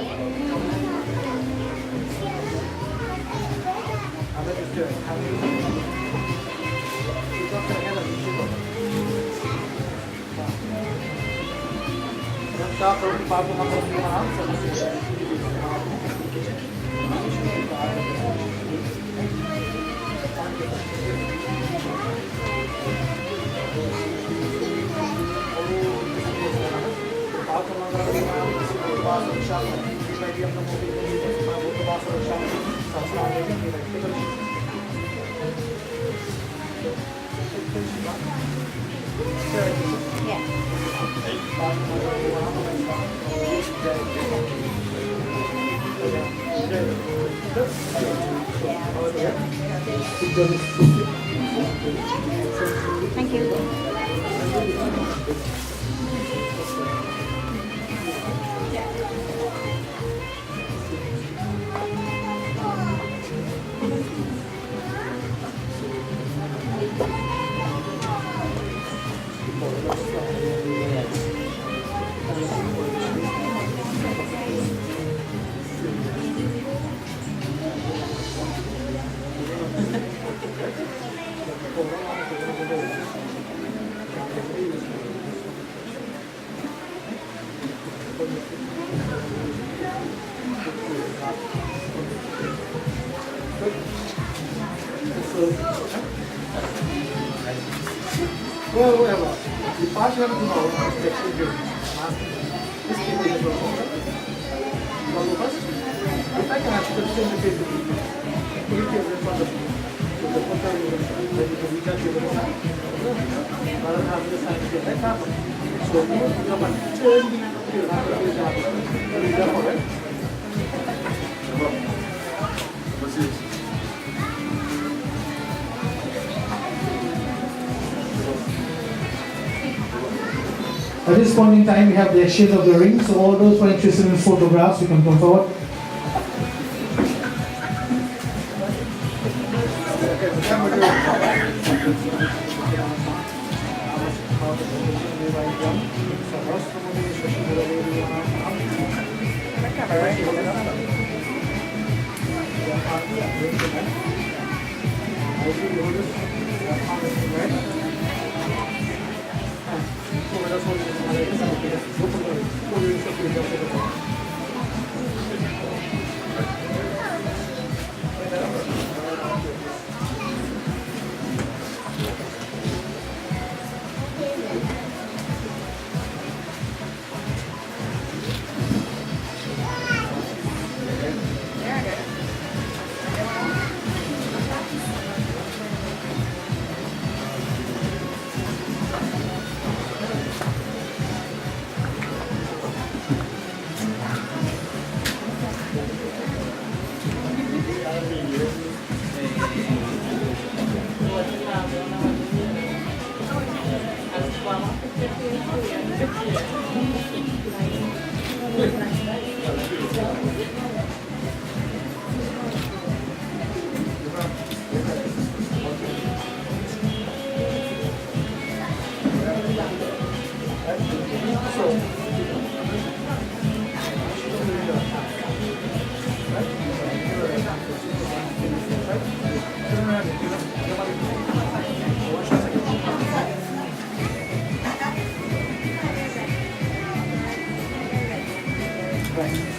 Thank you. Well, whatever. The part you have to know is actually good. This can be a problem. If I can actually consume the paper, put it here in front of you. So the photo you can reach out to the side. Rather than have the sign to that happen. So you have a turn you have to reach out. Reach out for it. At this point in time, we have the exchange of the rings. So all those who are interested in photographs, you can come forward.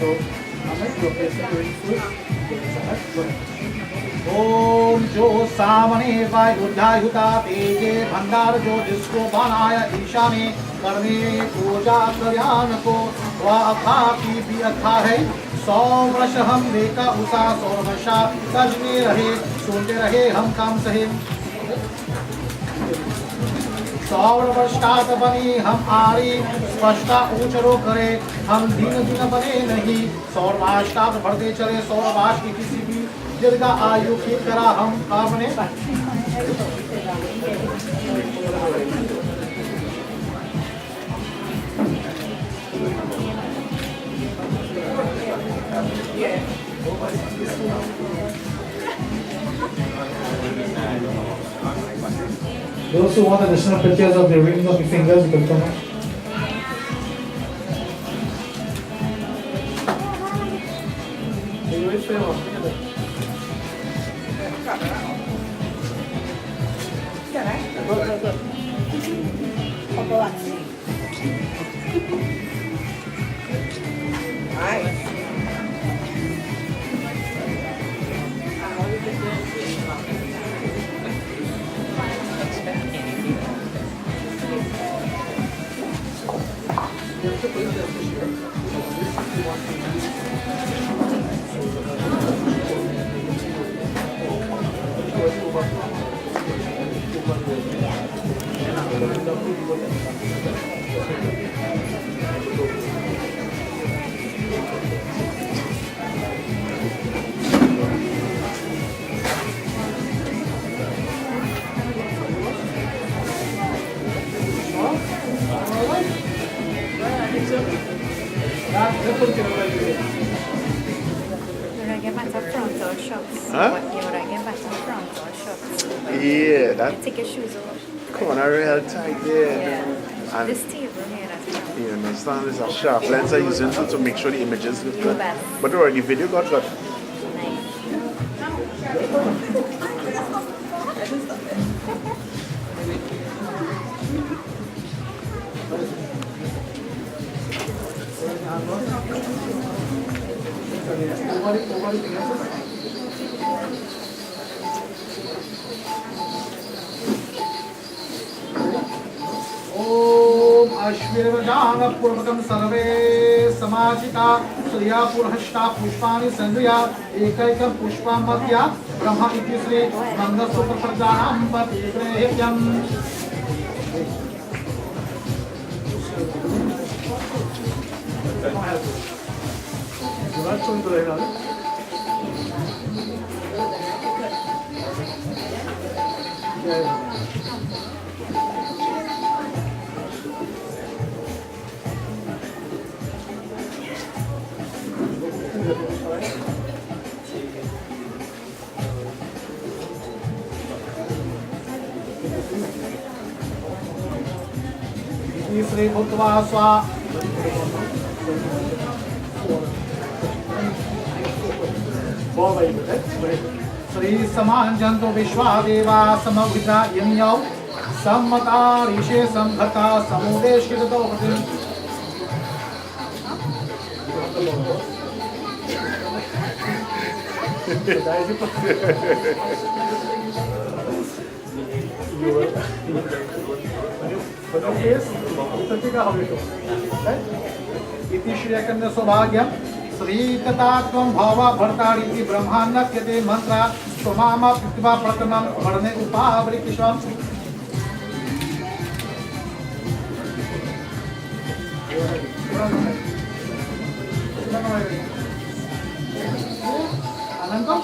So, Amrit, you're basically food. ओम जो सामने वायुधायुता तेजे भंडार जो जिसको बनाया ईशा ने करने पूजा कल्याण को वह अथा की भी अथा है। 100 वर्ष हम लेका उषा 100 वर्षा सजने रहे सुनते रहे हम काम सहे। 100 वर्षात बनी हम आरी स्पष्टा ऊंचरो करे हम दिन दिन बने नहीं। 100 वर्षात बढ़ते चले 100 वर्ष की किसी भी दीर्घ आयु की करा हम आपने Those who want additional pictures of the rings of the fingers, you can come up. Yeah, that. Take your shoes off. Corner real tight there. Yeah. And This table here, that's not you understand, there's a sharp lens I using to make sure the images look good. bad. But already the video got good. Nice. ओम अश्विर्वजान पूर्वकम सर्वे समाचिता श्रिया पुरहष्टा पुष्पाणि संध्या एकैकं पुष्पं मध्या ब्रह्म इति श्री मंगलसूत्र प्रजानां पतिग्रह्यम्। श्री भूत्वा स्वा श्री समान जंतु विश्वा देवा समविदा यम्यौ सम्मता ऋषे संघता समुदेशितो इति श्रेयकन्या सौभाग्यम श्री ततात्मं भावा भर्तारीति ब्रह्माण्डक्यते मंत्रा स्वमामा पित्वा प्रथमं वर्णे उपावृतिष्वम्। अनंतम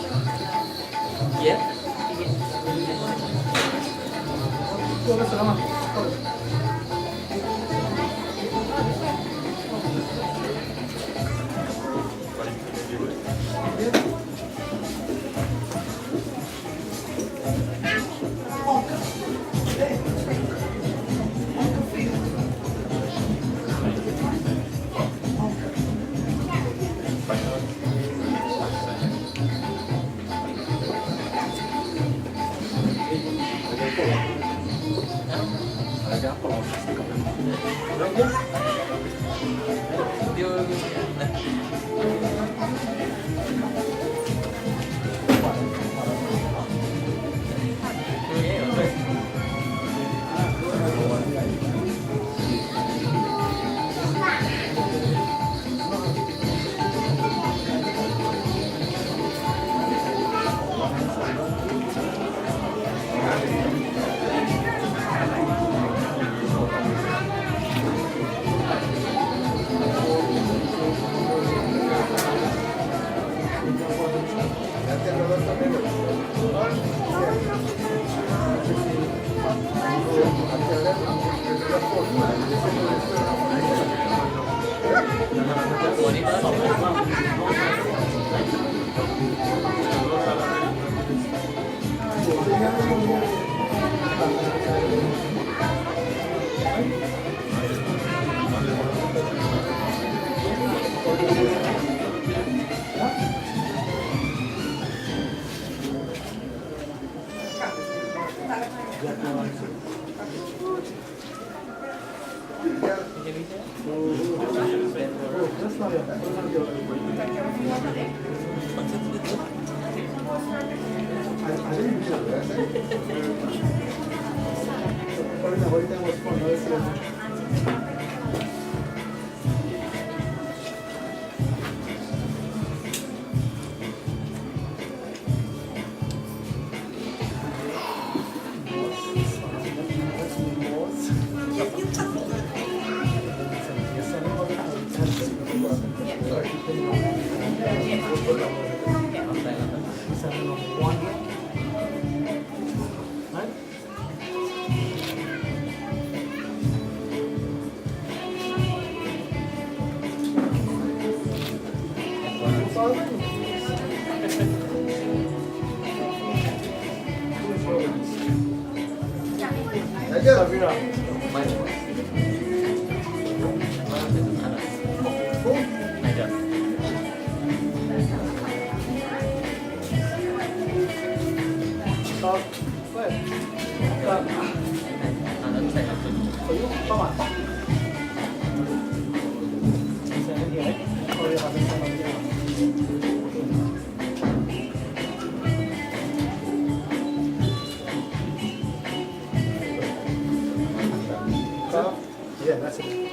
Yeah, that's it.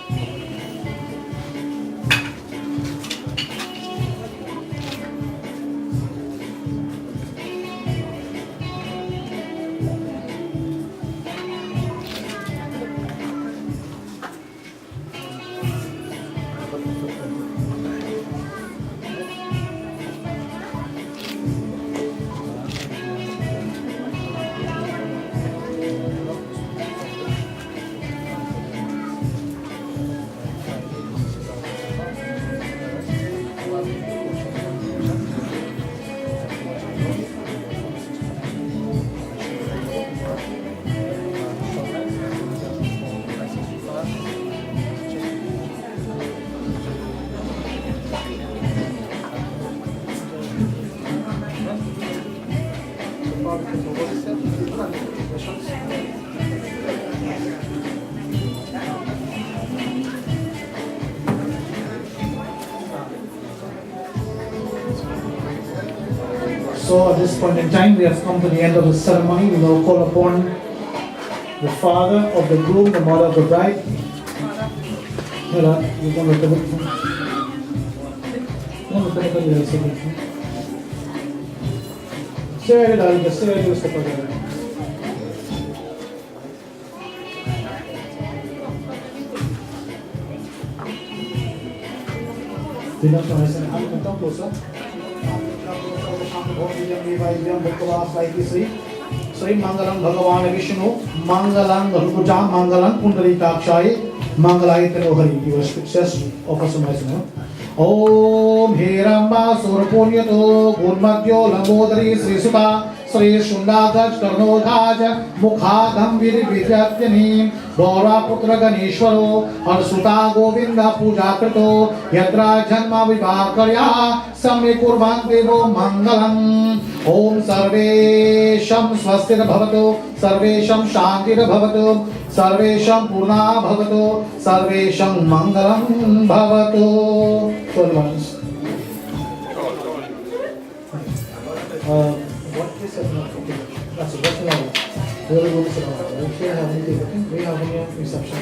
So at this point in time, we have come to the end of the ceremony. We now call upon the father of the groom, the mother of the bride. Sri Mangalam Bhagavan Vishnu, Mangalam Garuja, Mangalam Pundarikakshayi, Mangalayatano Hari. Your scriptures offer some lesson. Om Hiramba Surpunyato, Gurmadyo Lambodari Sri Sutta, Shri शुंडागज कर्णोधाज मुखाधम विद्यात्यनीम Gaura पुत्र गणेश्वरो हर्षुता गोविंद पूजा कृतो यत्र जन्म विवाह कर्या सम्य कुर्वन्ति वो मंगलम। ओम सर्वेशम स्वस्तिर भवतु सर्वेशम शांतिर भवतु सर्वेशम पूर्णा भवतु सर्वेशम मंगलम भवतु। What is it? Okay, that's it. That's normal. Very good. We have anything. Okay, we have any reception.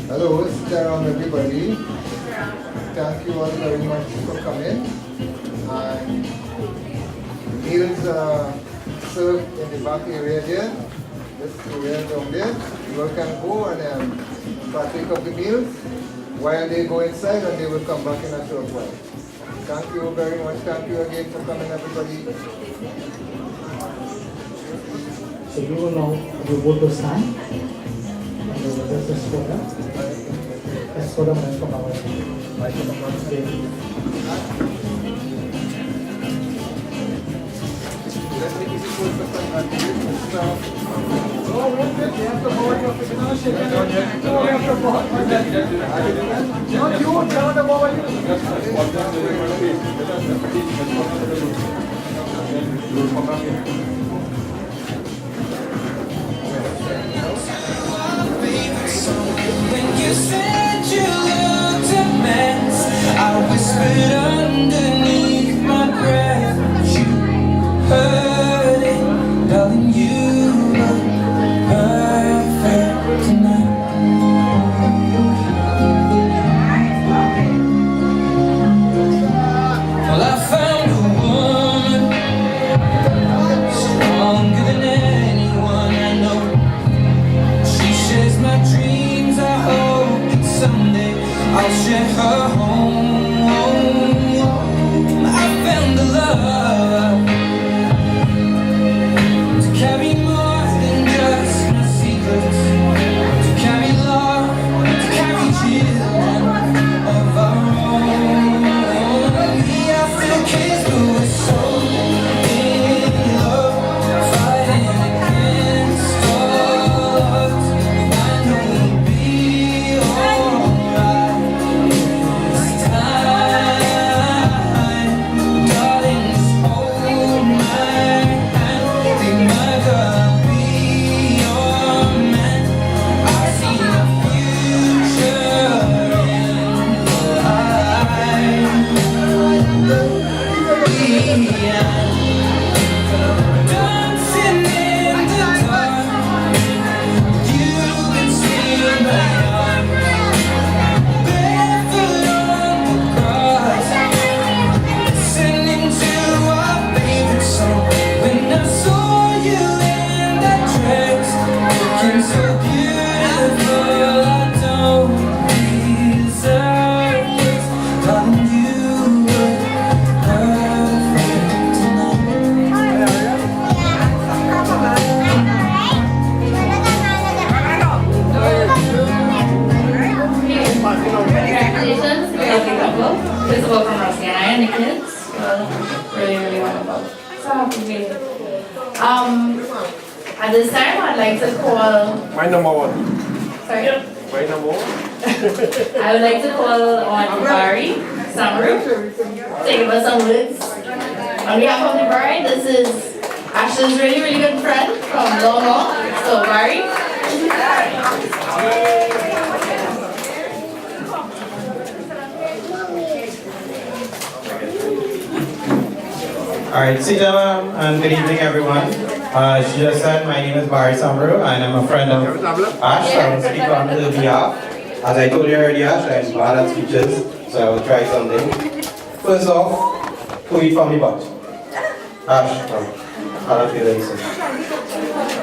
Hello, Salam everybody. Thank you all very much for coming. And meals are served in the back area there. This area down there. You all can go and partake of the meals while they go inside, and they will come back in a short while. Thank you very much. Thank you again for coming, everybody. So you will now do both the stand. Just escort them. Escort them and come out. Okay. When you said you looked a mess, I whispered underneath my breath. You heard it, darling, you look perfect tonight. Well, I found a woman so At this time, I'd like to call. My number one. Sorry. My number one. I would like to call on Barry Samru to give us some words. On behalf of the bride, this is Ash's really, really good friend from long, long. So, Barry. Alright, sit down and good evening everyone. As she just said, my name is Barry Samru and I'm a friend of Ash. I will speak on her behalf. As I told you already, Ash, I'm bad at speeches, so I will try something. First off, who eat from the butt? Ash, how do you feel like so?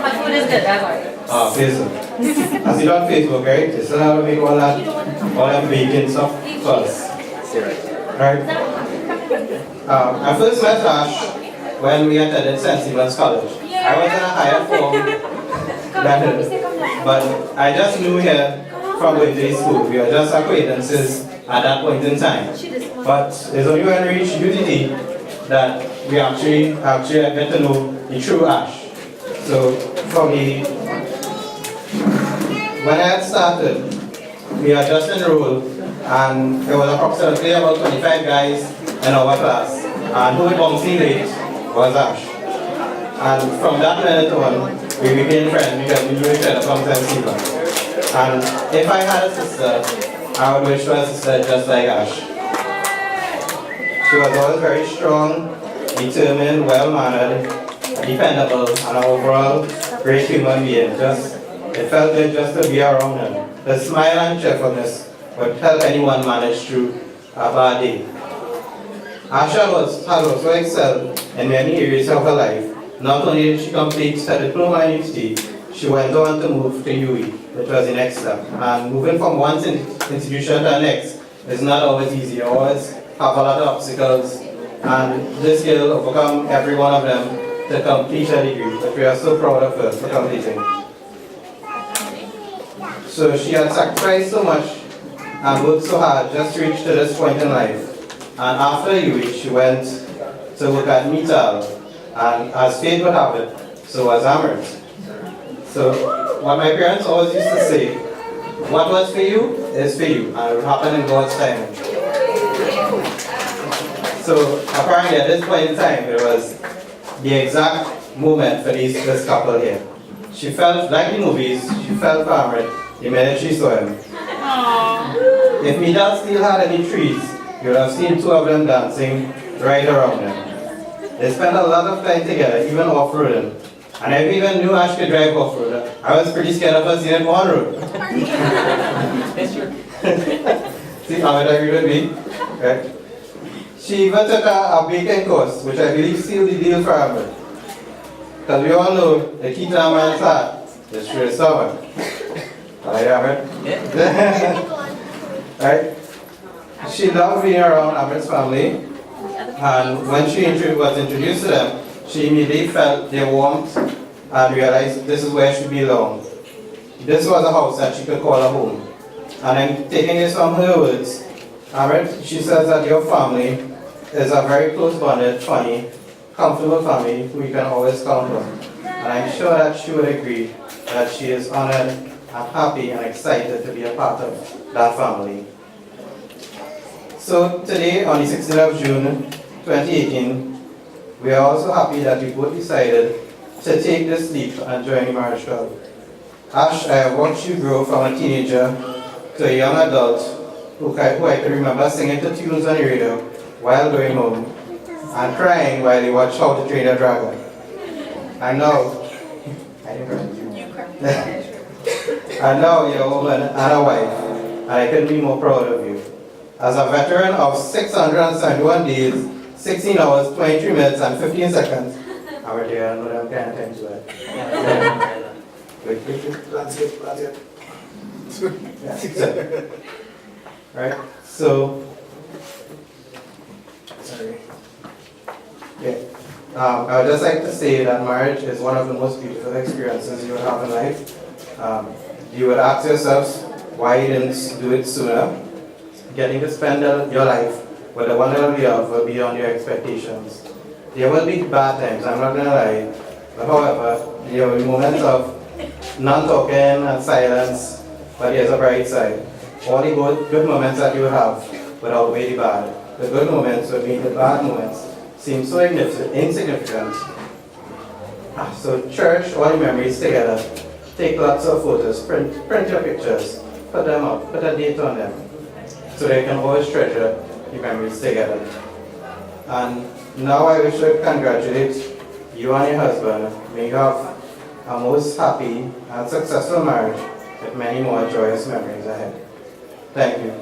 My food is good, that's all. Facebook. As you on Facebook, right? You still have to make all that bacon stuff first. Right? I first met Ash when we attended St. Stephen's College. I was in a higher form than her, but I just knew her from going to the school. We were just acquaintances at that point in time. But it's only when we reached UTT that we actually get to know the true Ash. So for me, when I had started, we had just enrolled, and there was approximately about 25 guys in our class, and who would bouncing late was Ash. And from that minute on, we became friends because we knew each other from St. Stephen. And if I had a sister, I would wish for a sister just like Ash. She was always very strong, determined, well-mannered, dependable, and an overall great human being. It felt good just to be around her. The smile and cheerfulness would help anyone manage through a bad day. Asha had also excelled in many areas of her life. Not only did she complete her diploma in UT, she went on to move to UE, which was the next step. And moving from one institution to the next is not always easy. You always have a lot of obstacles, and this girl overcome every one of them to complete her degree, which we are so proud of her for completing. So she had sacrificed so much and worked so hard just to reach to this point in life. And after UE, she went to work at Metal, and as fate would have it, so was Amrit. So what my parents always used to say, what was for you is for you, and it will happen in God's time. So apparently at this point in time, it was the exact moment for this couple here. She felt, like the movies, she felt for Amrit the minute she saw him. If Metal still had any trees, you would have seen two of them dancing right around him. They spent a lot of time together, even off-roading. And I even knew Ash could drive off-road. I was pretty scared of her seeing him on road. See how it agreed with me? Right? She even took a baking course, which I believe sealed the deal for Amrit. Because we all know the key to a man's heart is through his stomach. Alright, Amrit? Right? She loved being around Amrit's family, and when she was introduced to them, she immediately felt their warmth and realized this is where she belonged. This was a house that she could call a home. And I'm taking this from her words. Amrit, she says that your family is a very close bonded, funny, comfortable family who you can always count on. And I'm sure that she would agree that she is honored and happy and excited to be a part of that family. So today, on the 16th of June 2018, we are also happy that we both decided to take this leap and join the marriage club. Ash, I have watched you grow from a teenager to a young adult who I can remember singing to tunes on the radio while going home and crying while you watch How to Train Your Dragon. And now, and now you're a woman and a wife, and I couldn't be more proud of you. As a veteran of 671 days, 16 hours, 23 minutes, and 15 seconds, I'm right here, I know that I'm kind of time to that. Wait, that's it. Yeah. Right? So, sorry. Yeah. I would just like to say that marriage is one of the most beautiful experiences you will have in life. You would ask yourselves why you didn't do it sooner. Getting to spend your life with the one that you love will be beyond your expectations. There will be bad times, I'm not going to lie, But however, there will be moments of non-talking and silence, but there's a bright side. All the good moments that you have will outweigh the bad. The good moments will make the bad moments seem so insignificant. So cherish all the memories together. Take lots of photos, print your pictures, put them up, put a date on them, so that you can always treasure the memories together. And now I wish to congratulate you and your husband. May you have a most happy and successful marriage with many more joyous memories ahead. Thank you.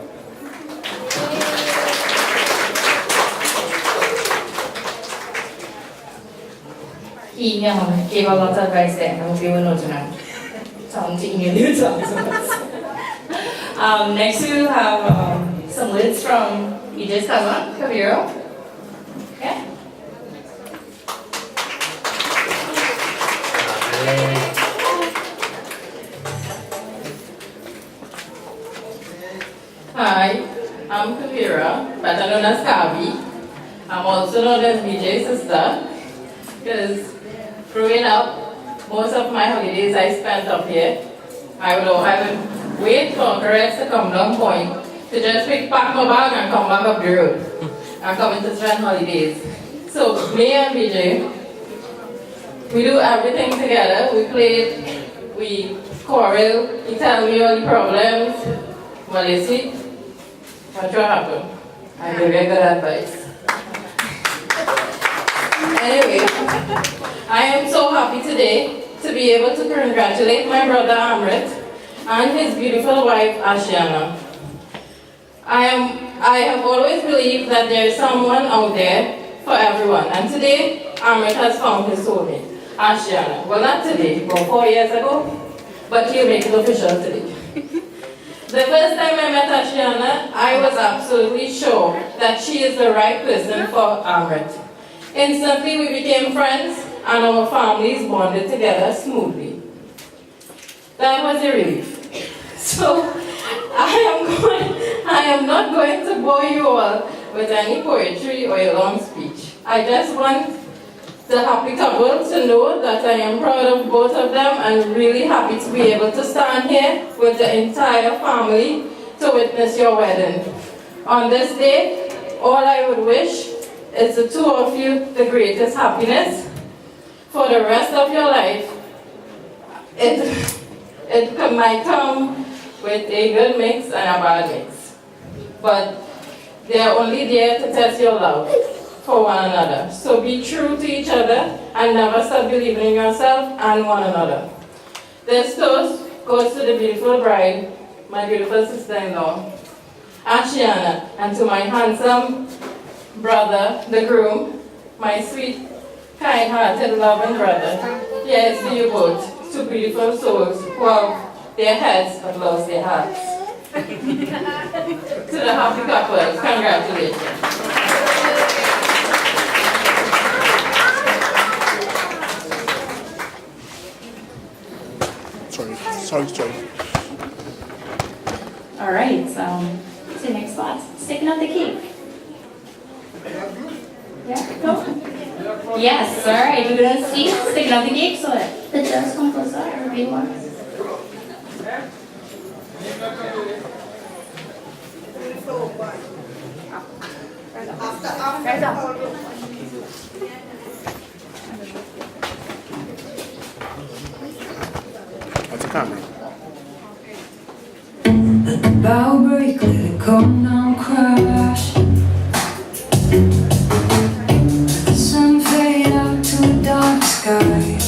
He gave a lot of advice there. I hope you will note tonight. Next we will have some words from EJ's cousin, Kaviro. Okay? Hi, I'm Kavira, better known as Kavi. I'm also known as BJ's sister, because growing up, most of my holidays I spent up here. I would wait for Correct to come down point to just pack my bag and come back up the road. I'm coming to spend holidays. So me and BJ, we do everything together. We play, we quarrel, he tell me all the problems. Well, you see, what will happen? I give you good advice. Anyway, I am so happy today to be able to congratulate my brother Amrit and his beautiful wife Ashieanna. I have always believed that there is someone out there for everyone, and today Amrit has found his soulmate, Ashieanna. Well, not today, but 4 years ago, but he'll make it official today. The first time I met Ashieanna, I was absolutely sure that she is the right person for Amrit. Instantly, we became friends, and our families bonded together smoothly. That was a relief. So, I am not going to bore you all with any poetry or a long speech. I just want the happy couple to know that I am proud of both of them and really happy to be able to stand here with the entire family to witness your wedding. On this day, all I would wish is the two of you the greatest happiness for the rest of your life. It might come with a good mix and a bad mix, but they are only there to test your love for one another. So be true to each other and never stop believing in yourself and one another. This toast goes to the beautiful bride, my beautiful sister-in-law, Ashieanna, and to my handsome brother, the groom, my sweet, kind-hearted, loving brother. Yes, to you both, two beautiful souls who have their heads but lost their hearts. To the happy couples, congratulations. Sorry. All right, to the next spot. Sticking out the cake. Yeah, go. Yes, all right. We're gonna see sticking out the cake so that the judge come closer. Everybody wants. What's it coming? Bow break, let it come down, crash. The sun fade out to a dark sky.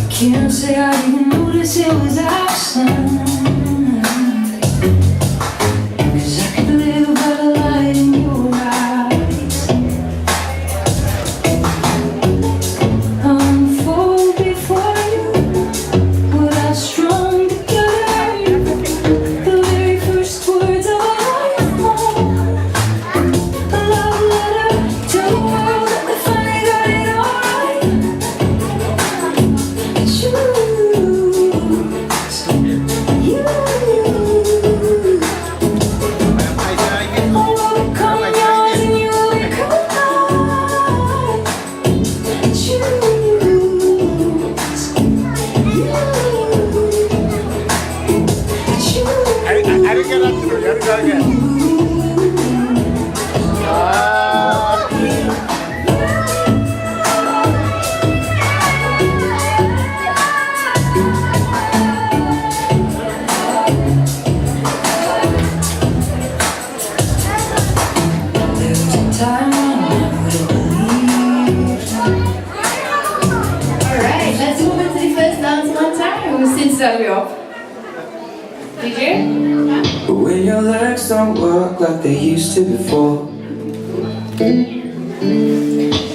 Can't say I didn't notice it was absent, 'cause I could live by the light in your eyes. Unfold before you what I strung together. The very first words of a lifelong, a love letter to the world that we finally got it all right. It's you. Alright, let's move into the first dance one time since we're up. DJ? When your legs don't work like they used to before,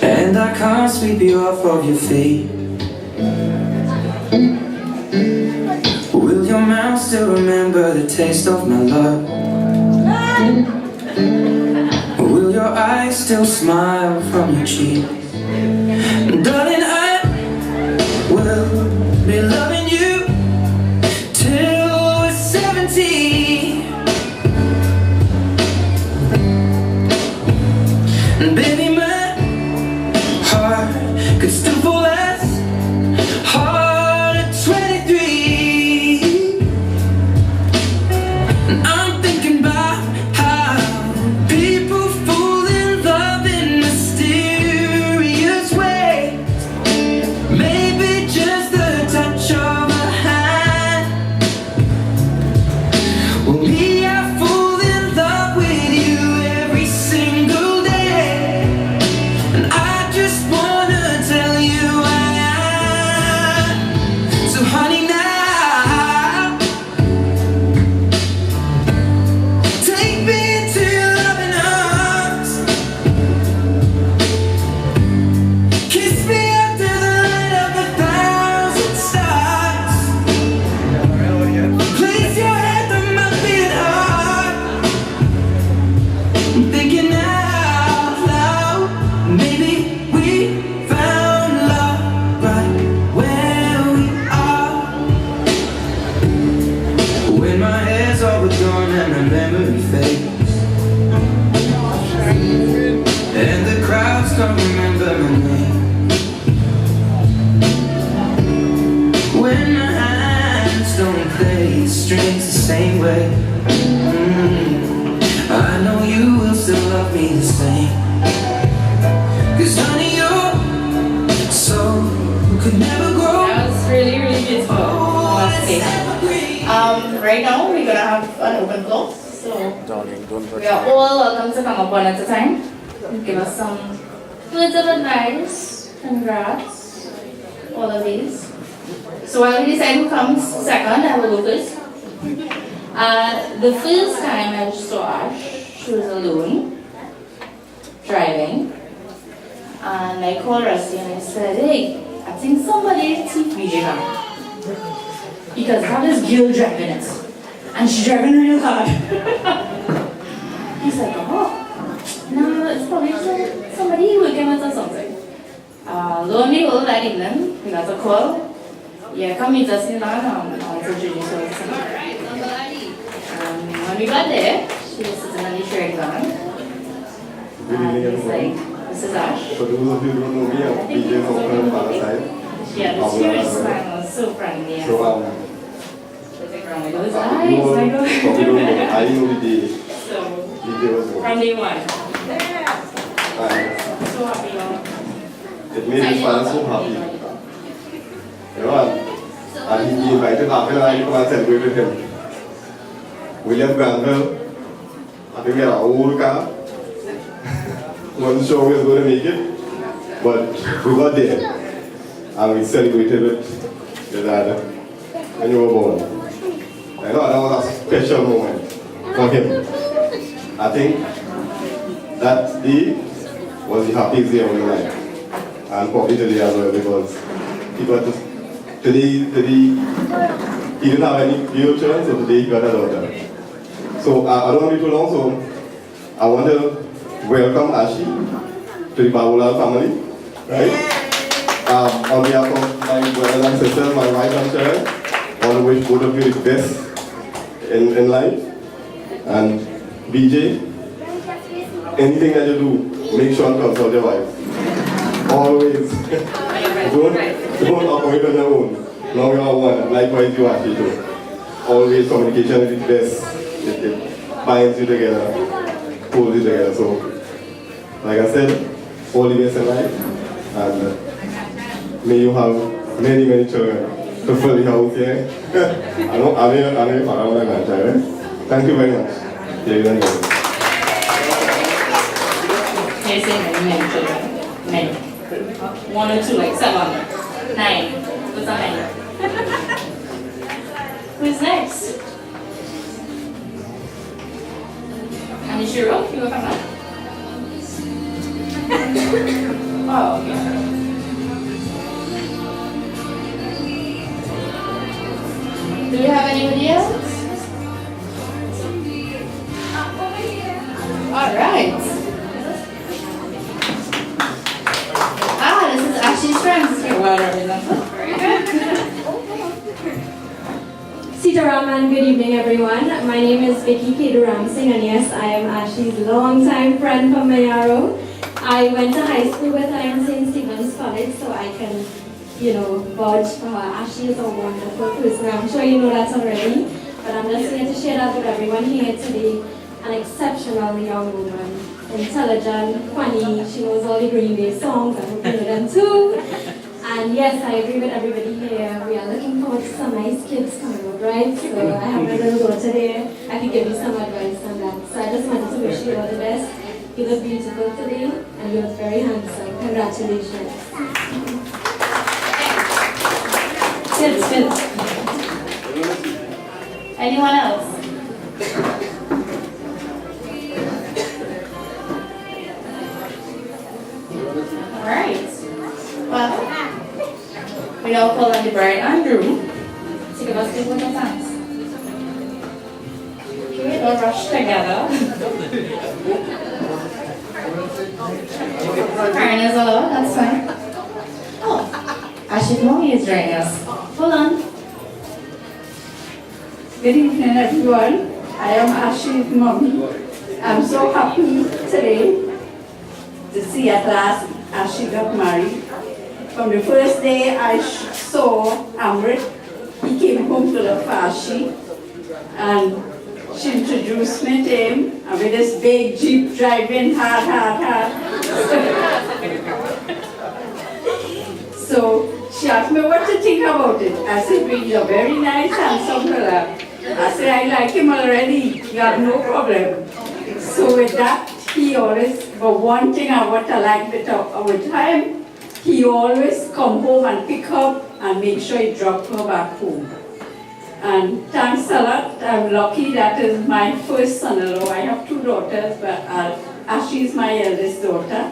and I can't sweep you off of your feet, will your mouth still remember the taste of my love? Will your eyes still smile from your cheek? Darling, I will be loving you till we're 70. And baby, my heart could still fall as hard at 23. And I'm thinking about how people fall in love in mysterious ways. Maybe just the touch of a hand. Well, me, I fall in love with you every single day, and I just wanna tell you I am. So honey, now take me into your loving arms, kiss me under the light of 1,000 stars, place your head on my beating heart. I'm thinking out loud, maybe we found love right where we are. When my hair's all but gone and my memory fades, and the crowds don't remember my name, when my hands don't play the strings the same way, I know you will still love me the same. 'Cause honey, your soul could never grow. That was really, really beautiful. I must say. Right now we're gonna have an open close. So Darling, don't touch we are all welcome to come up one at a time. Give us some words of advice, congrats, all of these. So while we decide who comes second, I will go first. The first time I saw Ash, she was alone, driving. And I called Rusty and I said, hey, I think somebody TPJ her. Because I have this girl driving it. And she's driving real hard. He's like, oh, no, it's probably somebody working with or something. Lo and behold, that evening, we got a call. Yeah, come meet us in Lagam and I'll introduce her to somebody. When we got there, she was sitting on the shared van. And he's like, this is Ash. For those of you who don't know me, I'm PJ from her father's side. Yeah, the serious smile was so friendly. So, with the ground, with his you eyes, know, like, probably don't know, I know the day. so, DJ was born. from day one. And So happy, y'all. it made his father so happy. You know, and he invited Apple and I to come and celebrate with him. William Granville, I think we had an old car. Wasn't sure we was going to make it, but we got there. And we celebrated with your dad when you were born. I know that was a special moment for him. I think that day was the happiest day of my life. And probably today as well, because he got to, today he didn't have any real children, so today he got a daughter. So I don't want to be too long, so I want to welcome Ashie to the Babulal family, right? On behalf of my brothers and sisters, my wife and child, I want to wish both of you the best in life. And BJ, anything that you do, make sure to consult your wife. Always. don't operate on your own. Now we are one. Likewise, you Ashie too. Always communication is the best. binds you together, holds you together. So, like I said, all the best in life, and may you have many, many children to fill the house here. I know, thank you very much. Can you say many children? Many. 1 or 2, like 7, 9. What's 9? Who's next? Anishiro, you will come up? Oh, okay. Do we have anybody else? All right. This is Ashie's friends. You're well represented. Very good. Sitaram, good evening everyone. My name is Vicky Keduram Singh, and yes, I am Ashie's longtime friend from Mayaro. I went to high school with her in St. Stephen's College, so I can, vouch for her. Ashie is a wonderful person. I'm sure you know that already, but I'm just here to share that with everyone here today. An exceptional young woman, intelligent, funny. She knows all the Green Day songs. I hope you know them too. And yes, I agree with everybody here. We are looking forward to some nice kids coming up, right? So I have my little daughter there. I can give you some advice on that. So I just wanted to wish you all the best. You look beautiful today, and you look very handsome. Congratulations. Sit. Anyone else? Alright. Well, we now call on the bride and groom to give us the vote of thanks. Okay, don't rush together. Karen is all over, that's fine. Oh, Ashie's mommy is joining us. Hold on. Good evening, everyone. I am Ashie's mommy. I'm so happy today to see at last Ashie got married. From the first day I saw Amrit, he came home to look for Ashie, and she introduced me to him, and with this big Jeep driving hard. So she asked me what to think about it. I said, he's a very nice, handsome fella. I said, I like him already, you have no problem. So with that, he always, but one thing I what I like with him, he always come home and pick up and make sure he drop her back home. And thanks a lot, I'm lucky that is my first son-in-law. I have 2 daughters, but Ashie is my eldest daughter.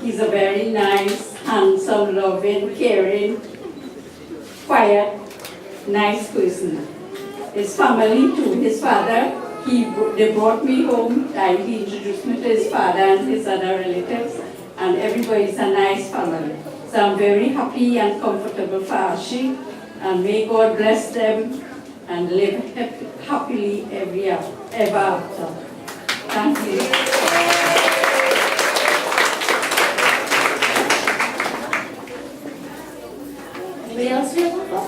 He's a very nice, handsome, loving, caring, quiet, nice person. His family too, his father, they brought me home, he introduced me to his father and his other relatives, and everybody's a nice family. So I'm very happy and comfortable for Ashie, and may God bless them and live happily ever after. Thank you. Anybody else feel that?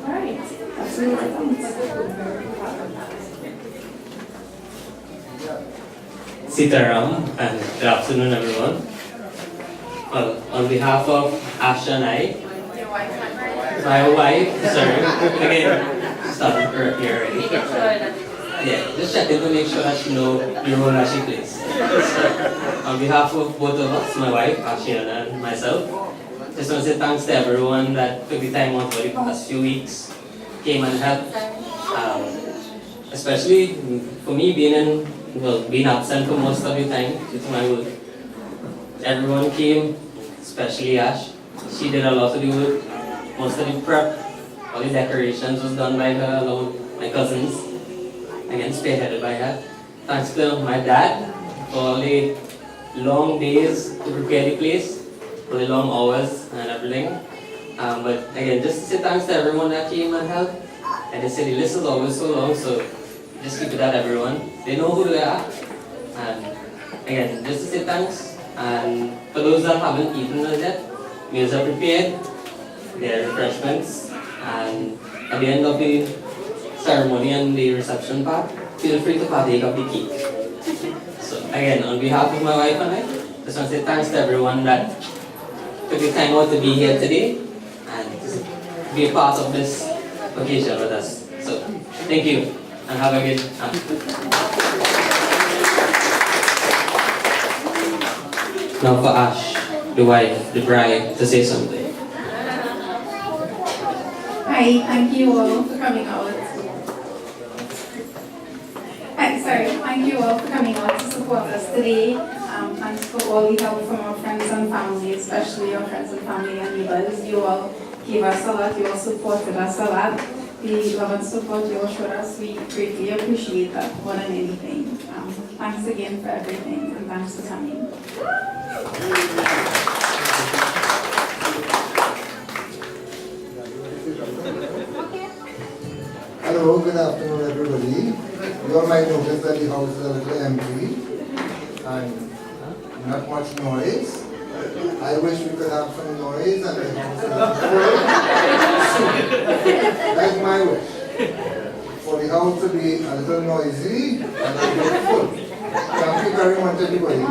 Alright, absolutely. Sitaram, and good afternoon, everyone. Well, on behalf of Ashieanna and I, my wife, sorry, again, started her here already. Yeah, just checking to make sure that she knows the role that she plays. So, on behalf of both of us, my wife, Ashieanna, and myself, just want to say thanks to everyone that took the time out for the past few weeks, came and helped. Especially for me being absent for most of the time due to my work. Everyone came, especially Ash. She did a lot of the work. Most of the prep, all the decorations was done by her along with my cousins. Again, spearheaded by her. Thanks to my dad for all the long days to prepare the place, for the long hours and everything. But again, just to say thanks to everyone that came and helped. And they said the list is always so long, so just keep it at everyone. They know who they are. And again, just to say thanks. And for those that haven't eaten as yet, meals are prepared. There are refreshments. And at the end of the ceremony and the reception part, feel free to partake of the cake. So again, on behalf of my wife and I, just want to say thanks to everyone that took the time out to be here today and be a part of this occasion with us. So thank you and have a good afternoon. Now for Ash, the wife, the bride, to say something. Hi, thank you all for coming out. Thank you all for coming out to support us today. Thanks for all the help from our friends and family, especially our friends and family and neighbors. You all gave us a lot, you all supported us a lot. The love and support you all showed us, we greatly appreciate that more than anything. Thanks again for everything, and thanks for coming. Hello, good afternoon everybody. You all might notice that the house is a little empty and not much noise. I wish we could have some noise and the house is full. That's my wish. For the house to be a little noisy and a little full. Thank you very much everybody.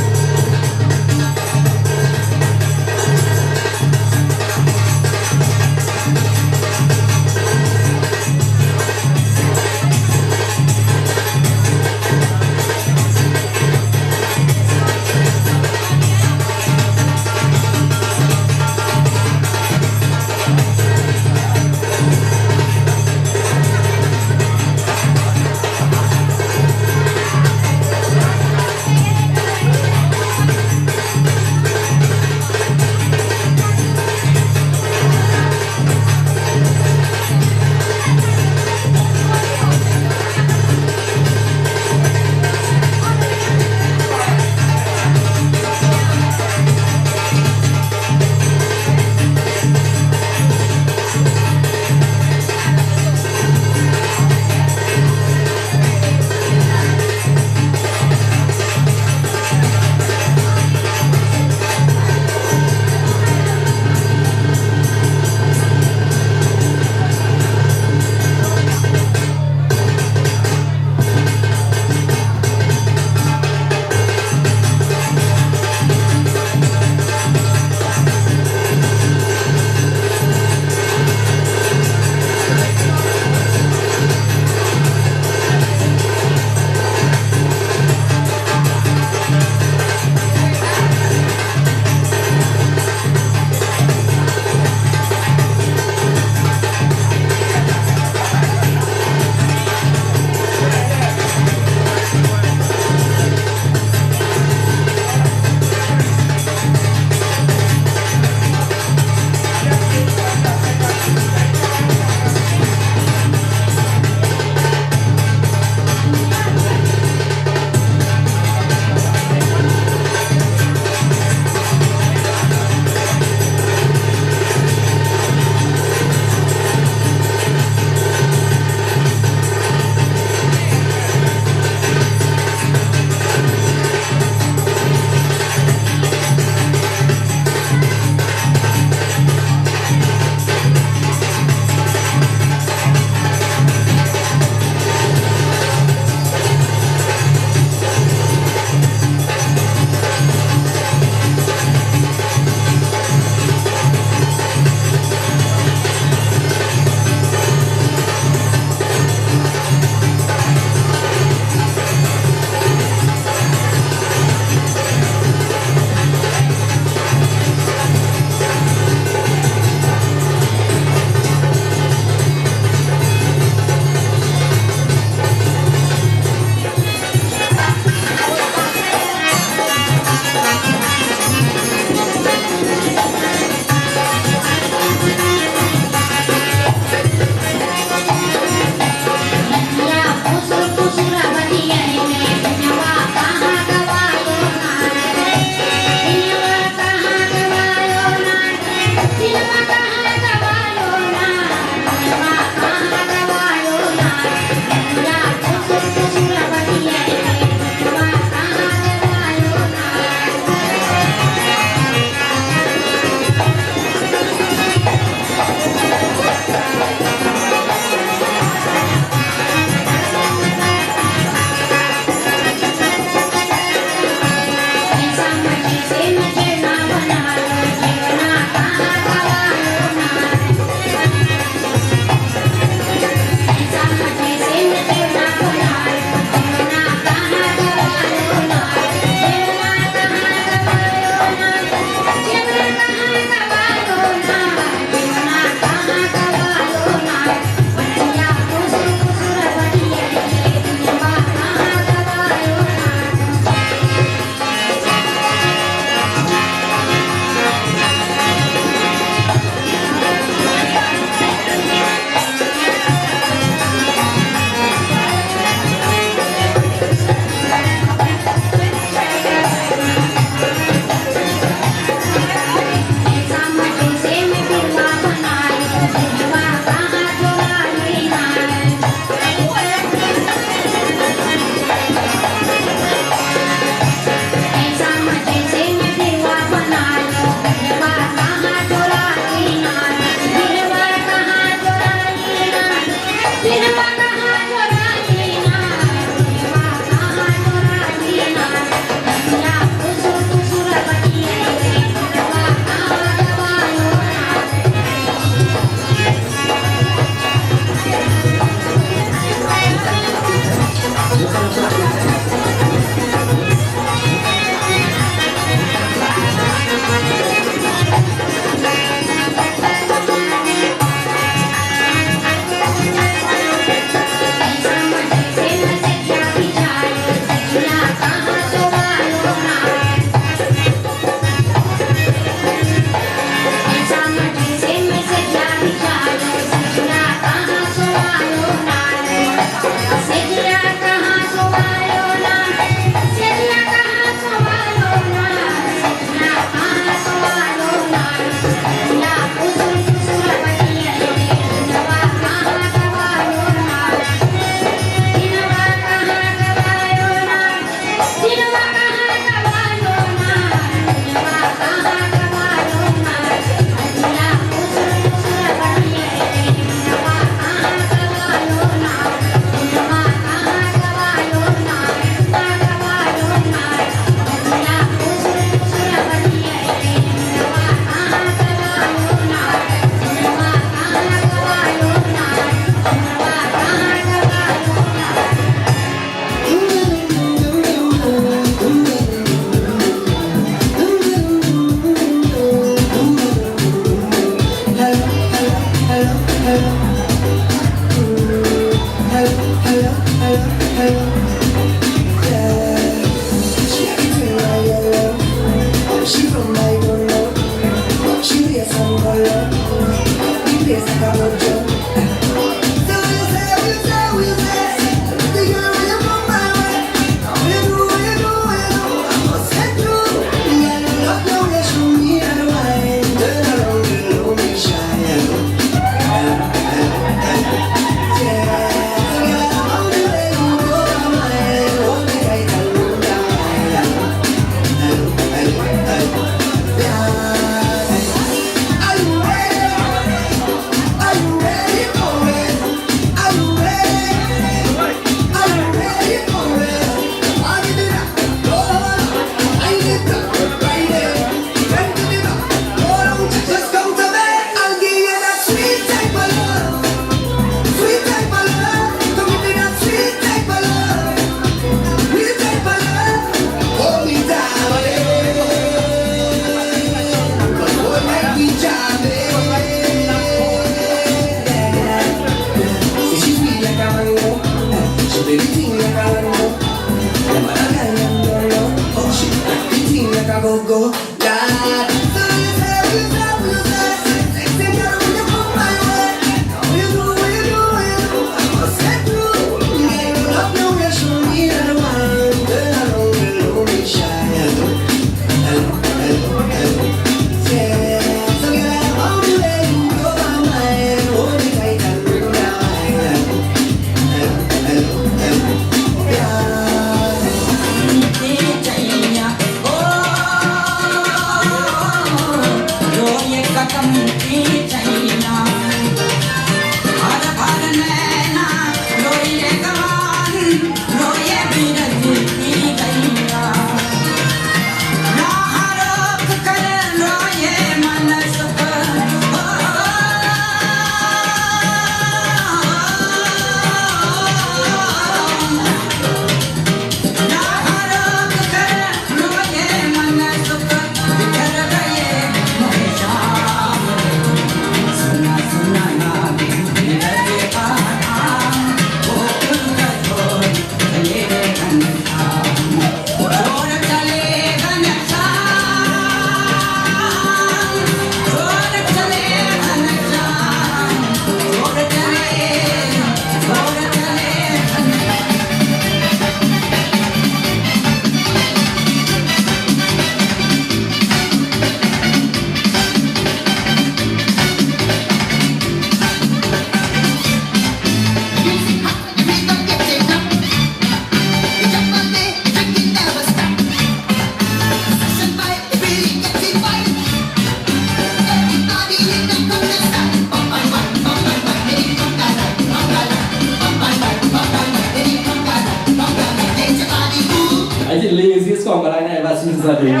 is not doing it.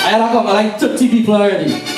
I had a couple like 30 people already.